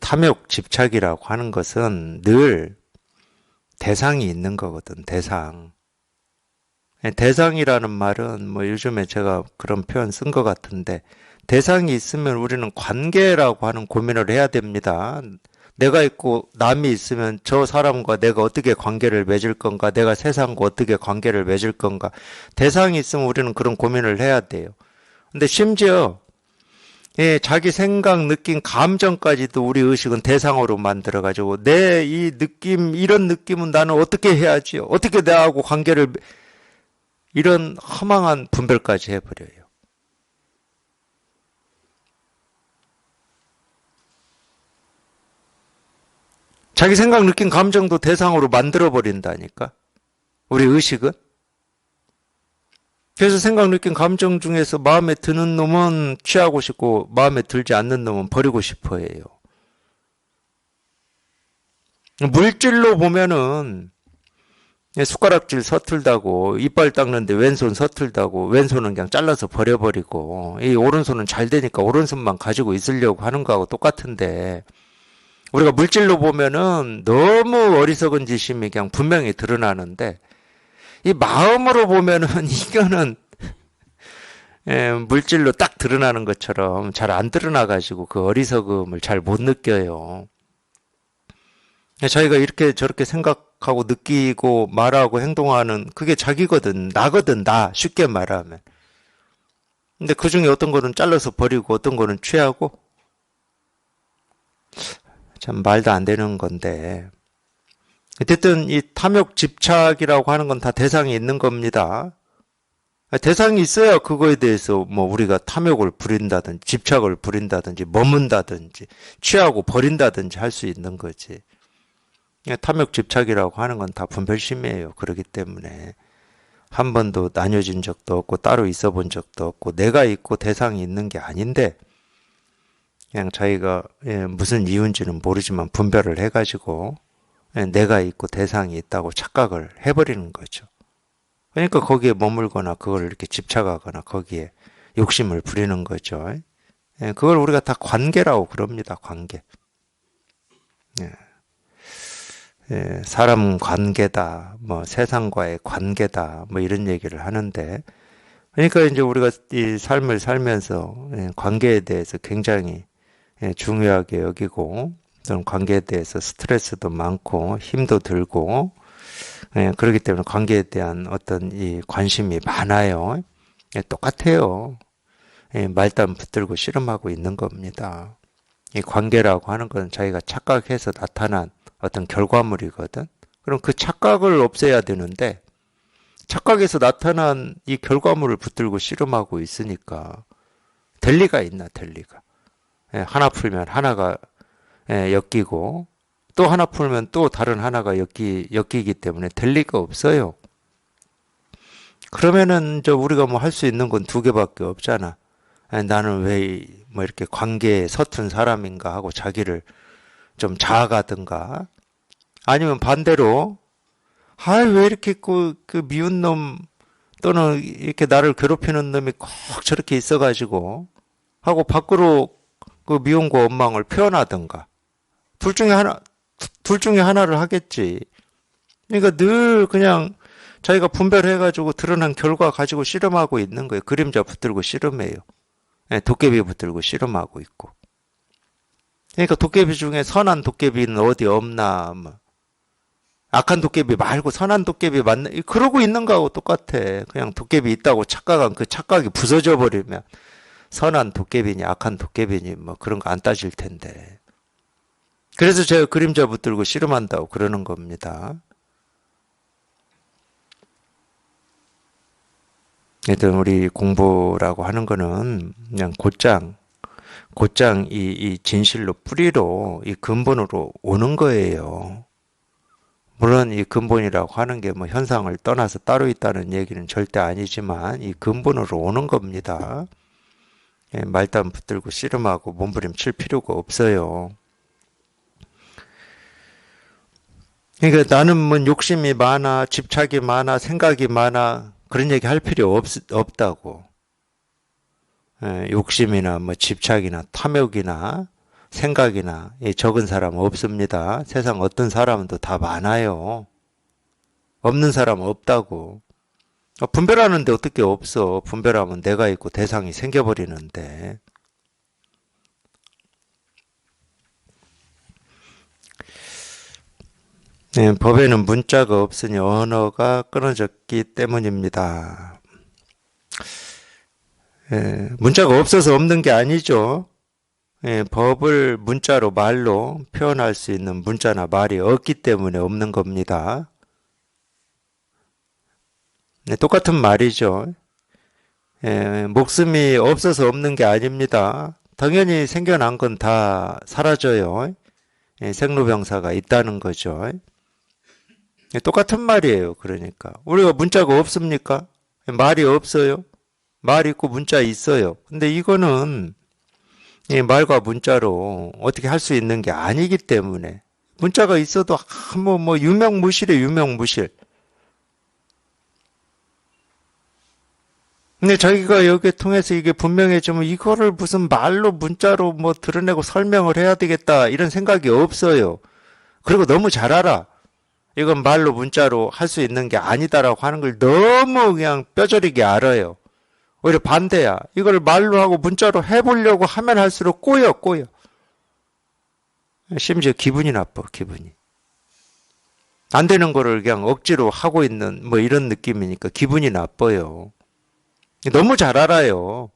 탐욕, 집착이라고 하는 것은 늘 대상이 있는 거거든, 대상. 대상이라는 말은 뭐 요즘에 제가 그런 표현 쓴 것 같은데, 대상이 있으면 우리는 관계라고 하는 고민을 해야 됩니다. 내가 있고 남이 있으면 저 사람과 내가 어떻게 관계를 맺을 건가, 내가 세상과 어떻게 관계를 맺을 건가. 대상이 있으면 우리는 그런 고민을 해야 돼요. 근데 심지어 자기 생각, 느낌, 감정까지도 우리 의식은 대상으로 만들어가지고 내 이 느낌, 이런 느낌은 나는 어떻게 해야지? 어떻게 나하고 관계를 이런 허망한 분별까지 해버려요. 자기 생각, 느낌, 감정도 대상으로 만들어버린다니까. 우리 의식은. 그래서 생각, 느낌, 감정 중에서 마음에 드는 놈은 취하고 싶고 마음에 들지 않는 놈은 버리고 싶어 해요. 물질로 보면은 숟가락질 서툴다고 이빨 닦는데 왼손 서툴다고 왼손은 그냥 잘라서 버려버리고 이 오른손은 잘 되니까 오른손만 가지고 있으려고 하는 거하고 똑같은데 우리가 물질로 보면은 너무 어리석은 짓임이 그냥 분명히 드러나는데 이 마음으로 보면은 이거는 물질로 딱 드러나는 것처럼 잘 안 드러나가지고 그 어리석음을 잘 못 느껴요. 자기가 이렇게 저렇게 생각하고 느끼고 말하고 행동하는 그게 자기거든, 나거든, 나. 쉽게 말하면. 근데 그 중에 어떤 거는 잘라서 버리고 어떤 거는 취하고 참 말도 안 되는 건데. 어쨌든 이 탐욕 집착이라고 하는 건 다 대상이 있는 겁니다. 대상이 있어야 그거에 대해서 뭐 우리가 탐욕을 부린다든지 집착을 부린다든지 머문다든지 취하고 버린다든지 할 수 있는 거지. 탐욕 집착이라고 하는 건 다 분별심이에요. 그렇기 때문에 한 번도 나뉘어진 적도 없고 따로 있어 본 적도 없고 내가 있고 대상이 있는 게 아닌데 그냥 자기가 무슨 이유인지는 모르지만 분별을 해가지고 내가 있고 대상이 있다고 착각을 해버리는 거죠. 그러니까 거기에 머물거나 그걸 이렇게 집착하거나 거기에 욕심을 부리는 거죠. 그걸 우리가 다 관계라고 그럽니다. 관계. 사람 관계다, 뭐 세상과의 관계다, 뭐 이런 얘기를 하는데, 그러니까 이제 우리가 이 삶을 살면서 관계에 대해서 굉장히 중요하게 여기고, 또는 관계에 대해서 스트레스도 많고 힘도 들고, 그렇기 때문에 관계에 대한 어떤 이 관심이 많아요. 똑같아요. 말단 붙들고 씨름하고 있는 겁니다. 이 관계라고 하는 건 자기가 착각해서 나타난 어떤 결과물이거든. 그럼 그 착각을 없애야 되는데 착각에서 나타난 이 결과물을 붙들고 씨름하고 있으니까 될 리가 있나, 될 리가. 하나 풀면 하나가 엮이고 또 하나 풀면 또 다른 하나가 엮이기 때문에 될 리가 없어요. 그러면은 우리가 뭐 할 수 있는 건 두 개밖에 없잖아. 나는 왜 뭐 이렇게 관계에 서툰 사람인가 하고 자기를 좀 자아가든가 아니면 반대로 왜 이렇게 그 미운 놈 또는 이렇게 나를 괴롭히는 놈이 꼭 저렇게 있어가지고 하고 밖으로 그 미움과 원망을 표현하든가 둘 중에 하나를 하겠지. 그러니까 늘 그냥 자기가 분별해가지고 드러난 결과 가지고 씨름하고 있는 거예요. 그림자 붙들고 씨름해요. 도깨비 붙들고 씨름하고 있고. 그러니까 도깨비 중에 선한 도깨비는 어디 없나, 뭐. 악한 도깨비 말고 선한 도깨비 맞나, 그러고 있는 거하고 똑같아. 그냥 도깨비 있다고 착각한 그 착각이 부서져 버리면 선한 도깨비니 악한 도깨비니 뭐 그런 거 안 따질 텐데. 그래서 제가 그림자 붙들고 씨름한다고 그러는 겁니다. 하여튼 우리 공부라고 하는 거는 그냥 곧장 이 진실로 뿌리로 이 근본으로 오는 거예요. 물론 이 근본이라고 하는 게 뭐 현상을 떠나서 따로 있다는 얘기는 절대 아니지만 이 근본으로 오는 겁니다. 말단 붙들고 씨름하고 몸부림칠 필요가 없어요. 그러니까 나는 뭐 욕심이 많아, 집착이 많아, 생각이 많아 그런 얘기 할 필요 없다고. 욕심이나 뭐 집착이나 탐욕이나 생각이나 적은 사람 없습니다. 세상 어떤 사람도 다 많아요. 없는 사람은 없다고. 분별하는데 어떻게 없어. 분별하면 내가 있고 대상이 생겨버리는데. 네, 법에는 문자가 없으니 언어가 끊어졌기 때문입니다. 문자가 없어서 없는 게 아니죠. 법을 문자로 말로 표현할 수 있는 문자나 말이 없기 때문에 없는 겁니다. 똑같은 말이죠. 목숨이 없어서 없는 게 아닙니다. 당연히 생겨난 건 다 사라져요. 생로병사가 있다는 거죠. 똑같은 말이에요. 그러니까 우리가 문자가 없습니까? 말이 없어요. 말 있고 문자 있어요. 근데 이거는 말과 문자로 어떻게 할 수 있는 게 아니기 때문에 문자가 있어도 뭐 유명무실해 유명무실. 근데 자기가 여기에 통해서 이게 분명해지면 이거를 무슨 말로 문자로 뭐 드러내고 설명을 해야 되겠다 이런 생각이 없어요. 그리고 너무 잘 알아. 이건 말로 문자로 할 수 있는 게 아니다라고 하는 걸 너무 그냥 뼈저리게 알아요. 오히려 반대야. 이걸 말로 하고 문자로 해보려고 하면 할수록 꼬여. 심지어 기분이 나빠, 기분이. 안 되는 거를 그냥 억지로 하고 있는 뭐 이런 느낌이니까 기분이 나빠요. 너무 잘 알아요.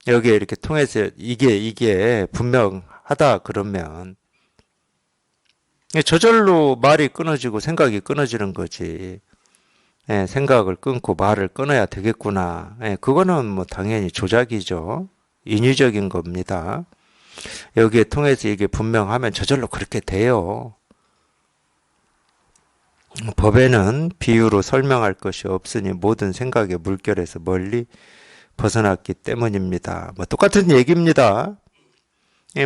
여기에 이렇게 통해서 이게 분명하다 그러면 저절로 말이 끊어지고 생각이 끊어지는 거지. 생각을 끊고 말을 끊어야 되겠구나. 그거는 뭐 당연히 조작이죠. 인위적인 겁니다. 여기에 통해서 이게 분명하면 저절로 그렇게 돼요. 법에는 비유로 설명할 것이 없으니 모든 생각의 물결에서 멀리 벗어났기 때문입니다. 뭐 똑같은 얘기입니다.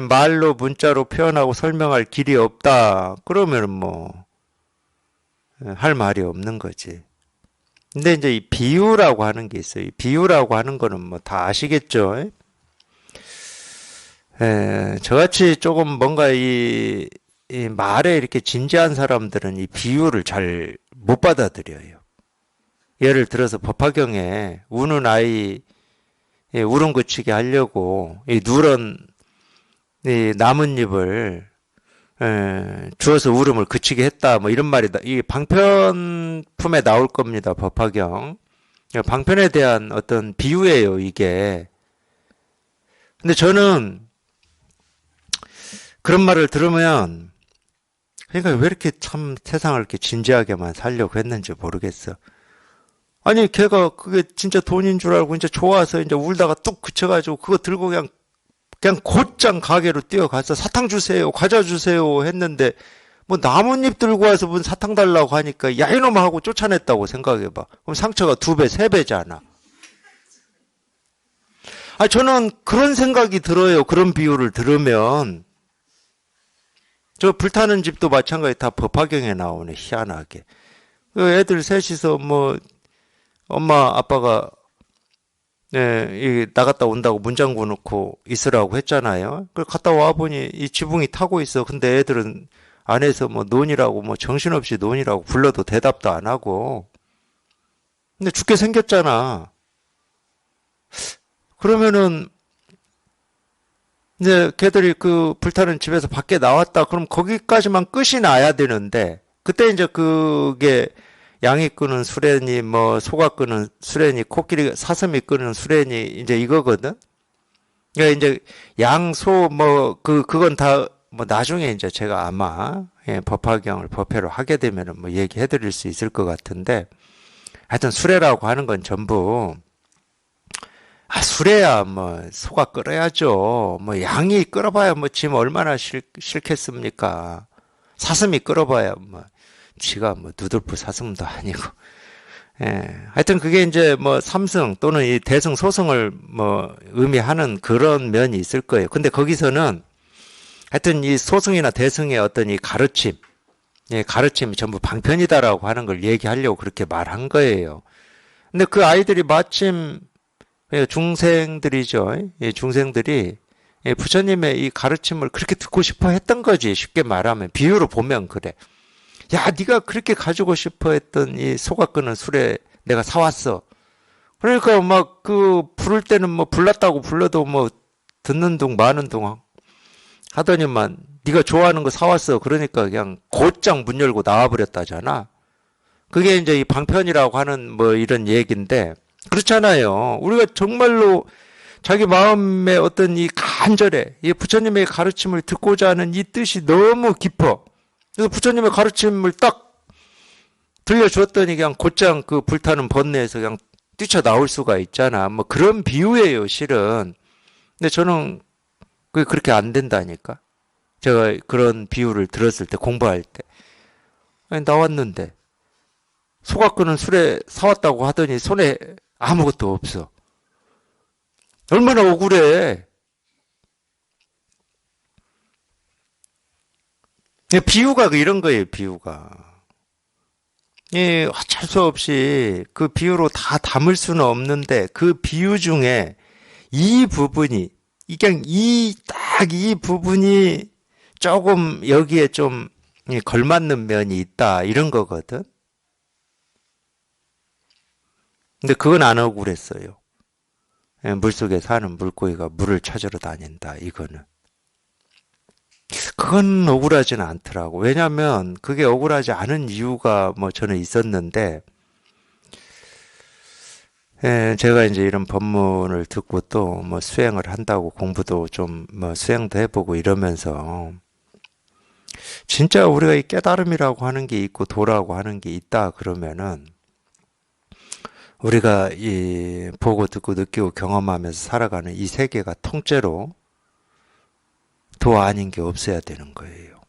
말로 문자로 표현하고 설명할 길이 없다. 그러면 뭐 할 말이 없는 거지. 근데 이제 이 비유라고 하는 게 있어요. 이 비유라고 하는 거는 뭐 다 아시겠죠? 저같이 조금 뭔가 이 말에 이렇게 진지한 사람들은 이 비유를 잘 못 받아들여요. 예를 들어서 법화경에 우는 아이 울음 그치게 하려고 이 누런 이 나뭇잎을 주어서 울음을 그치게 했다. 뭐 이런 말이 이 방편품에 나올 겁니다. 법화경. 방편에 대한 어떤 비유예요, 이게. 근데 저는 그런 말을 들으면 그러니까 왜 이렇게 참 세상을 이렇게 진지하게만 살려고 했는지 모르겠어. 아니, 걔가 그게 진짜 돈인 줄 알고 이제 좋아서 이제 울다가 뚝 그쳐가지고 그거 들고 그냥 곧장 가게로 뛰어가서 사탕 주세요, 과자 주세요 했는데 뭐 나뭇잎 들고 와서 무슨 사탕 달라고 하니까 야 이놈아 하고 쫓아냈다고 생각해봐. 그럼 상처가 2배, 3배잖아. 저는 그런 생각이 들어요. 그런 비유를 들으면. 저 불타는 집도 마찬가지 다 법화경에 나오네, 희한하게. 애들 셋이서 뭐 엄마 아빠가 나갔다 온다고 문 잠궈 놓고 있으라고 했잖아요. 그걸 갔다 와 보니 이 지붕이 타고 있어. 근데 애들은 안에서 뭐 논이라고 뭐 정신없이 논이라고 불러도 대답도 안 하고. 근데 죽게 생겼잖아. 그러면은 이제 걔들이 그 불타는 집에서 밖에 나왔다. 그럼 거기까지만 끝이 나야 되는데 그때 이제 그게 양이 끄는 수레니 뭐 소가 끄는 수레니 코끼리 사슴이 끄는 수레니 이제 이거거든. 그러니까 이제 양, 소 뭐 그건 다 뭐 나중에 이제 제가 아마 법화경을 법회로 하게 되면은 뭐 얘기해 드릴 수 있을 것 같은데 하여튼 수레라고 하는 건 전부 수레야 뭐 소가 끌어야죠. 뭐 양이 끌어봐야 뭐 짐 얼마나 싫겠습니까? 사슴이 끌어봐야 뭐 지가 뭐 누들프 사슴도 아니고. 하여튼 그게 이제 뭐 삼승 또는 이 대승 소승을 뭐 의미하는 그런 면이 있을 거예요. 근데 거기서는 하여튼 이 소승이나 대승의 어떤 이 가르침이 전부 방편이다라고 하는 걸 얘기하려고 그렇게 말한 거예요. 근데 그 아이들이 마침 중생들이죠. 중생들이 부처님의 이 가르침을 그렇게 듣고 싶어 했던 거지. 쉽게 말하면 비유로 보면 그래. 야, 네가 그렇게 가지고 싶어 했던 이 소가 끄는 수레 내가 사왔어. 그러니까 막 그 부를 때는 뭐 불났다고 불러도 뭐 듣는 둥 마는 둥 하더니만 네가 좋아하는 거 사왔어. 그러니까 그냥 곧장 문 열고 나와버렸다잖아. 그게 이제 이 방편이라고 하는 뭐 이런 얘기인데 그렇잖아요. 우리가 정말로 자기 마음의 어떤 이 간절해, 이 부처님의 가르침을 듣고자 하는 이 뜻이 너무 깊어. 그래서 부처님의 가르침을 딱 들려줬더니 그냥 곧장 그 불타는 번뇌에서 그냥 뛰쳐나올 수가 있잖아. 뭐 그런 비유예요, 실은. 근데 저는 그게 그렇게 안 된다니까. 제가 그런 비유를 들었을 때, 공부할 때. 아니, 나왔는데, 소가 끄는 술에 사왔다고 하더니 손에 아무것도 없어. 얼마나 억울해. 비유가 이런 거예요, 비유가. 예, 어쩔 수 없이 그 비유로 다 담을 수는 없는데 그 비유 중에 이 부분이, 그냥 딱 이 부분이 조금 여기에 좀 걸맞는 면이 있다, 이런 거거든. 근데 그건 안 억울했어요. 예, 물속에 사는 물고기가 물을 찾으러 다닌다, 이거는. 그건 억울하지는 않더라고. 왜냐면 그게 억울하지 않은 이유가 뭐 저는 있었는데, 예, 제가 이제 이런 법문을 듣고 또 뭐 수행을 한다고 공부도 좀 뭐 수행도 해보고 이러면서 진짜 우리가 이 깨달음이라고 하는 게 있고 도라고 하는 게 있다 그러면은 우리가 이 보고 듣고 느끼고 경험하면서 살아가는 이 세계가 통째로 도 아닌 게 없어야 되는 거예요.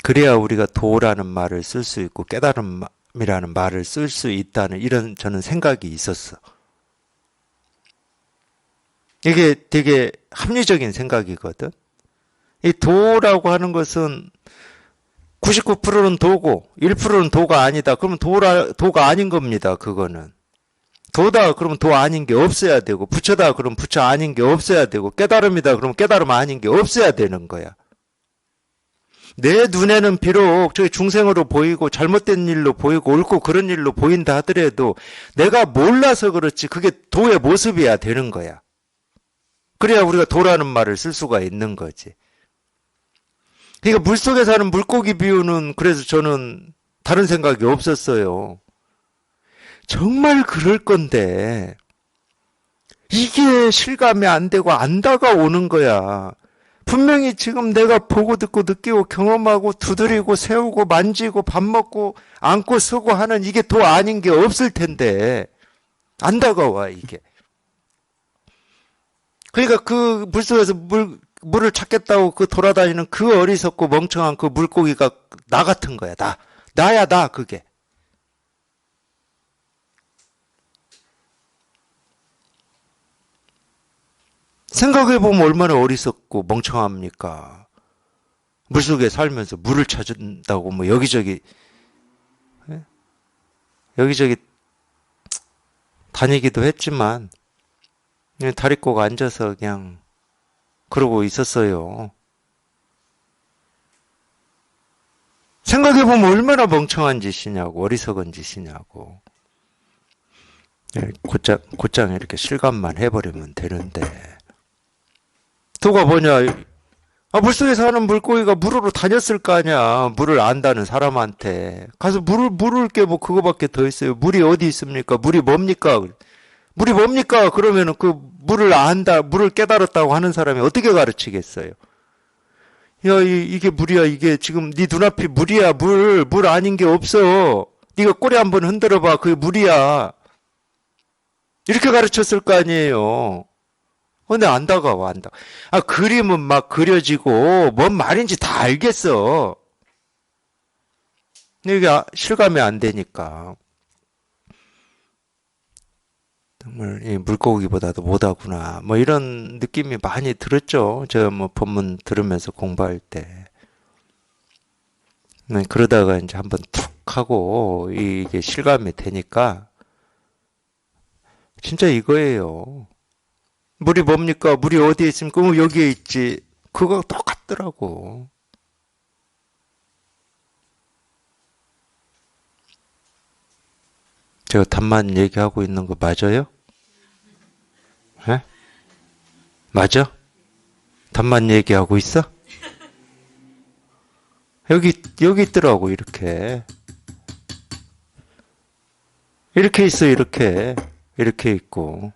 그래야 우리가 도라는 말을 쓸 수 있고 깨달음이라는 말을 쓸 수 있다는 이런 저는 생각이 있었어. 이게 되게 합리적인 생각이거든. 이 도라고 하는 것은 99%는 도고 1%는 도가 아니다. 그러면 도가 아닌 겁니다. 그거는. 도다 그러면 도 아닌 게 없어야 되고 부처다 그러면 부처 아닌 게 없어야 되고 깨달음이다 그러면 깨달음 아닌 게 없어야 되는 거야. 내 눈에는 비록 저게 중생으로 보이고 잘못된 일로 보이고 옳고 그런 일로 보인다 하더라도 내가 몰라서 그렇지 그게 도의 모습이야 되는 거야. 그래야 우리가 도라는 말을 쓸 수가 있는 거지. 그러니까 물속에 사는 물고기 비유는 그래서 저는 다른 생각이 없었어요. 정말 그럴 건데 이게 실감이 안 되고 안 다가오는 거야. 분명히 지금 내가 보고 듣고 느끼고 경험하고 두드리고 세우고 만지고 밥 먹고 안고 쓰고 하는 이게 도 아닌 게 없을 텐데 안 다가와 이게. 그러니까 그 물속에서 물을 찾겠다고 그 돌아다니는 그 어리석고 멍청한 그 물고기가 나 같은 거야. 나야 나 그게. 생각해보면 얼마나 어리석고 멍청합니까? 물속에 살면서 물을 찾는다고 뭐 예? 여기저기 다니기도 했지만 그냥 다리 꼭 앉아서 그냥 그러고 있었어요. 생각해보면 얼마나 멍청한 짓이냐고 어리석은 짓이냐고. 예, 곧장 이렇게 실감만 해버리면 되는데 도가 뭐냐. 물속에 사는 물고기가 물으로 다녔을 거 아니야. 물을 안다는 사람한테. 가서 물을 게 뭐 그거밖에 더 있어요. 물이 어디 있습니까? 물이 뭡니까? 물이 뭡니까? 그러면은 그 물을 안다, 물을 깨달았다고 하는 사람이 어떻게 가르치겠어요? 야, 이게 물이야. 이게 지금 네 눈앞이 물이야. 물 아닌 게 없어. 네가 꼬리 한번 흔들어 봐. 그게 물이야. 이렇게 가르쳤을 거 아니에요. 근데 안 다가와, 안 다. 그림은 막 그려지고, 뭔 말인지 다 알겠어. 근데 이게 실감이 안 되니까. 정말 이 물고기보다도 못하구나. 뭐 이런 느낌이 많이 들었죠. 제가 뭐 법문 들으면서 공부할 때. 그러다가 이제 한번 툭 하고 이게 실감이 되니까 진짜 이거예요. 물이 뭡니까? 물이 어디에 있습니까? 여기에 있지. 그거 똑같더라고. 제가 답만 얘기하고 있는 거 맞아요? 예? 맞아? 답만 얘기하고 있어? 여기 있더라고, 이렇게. 이렇게 있어, 이렇게. 이렇게 있고.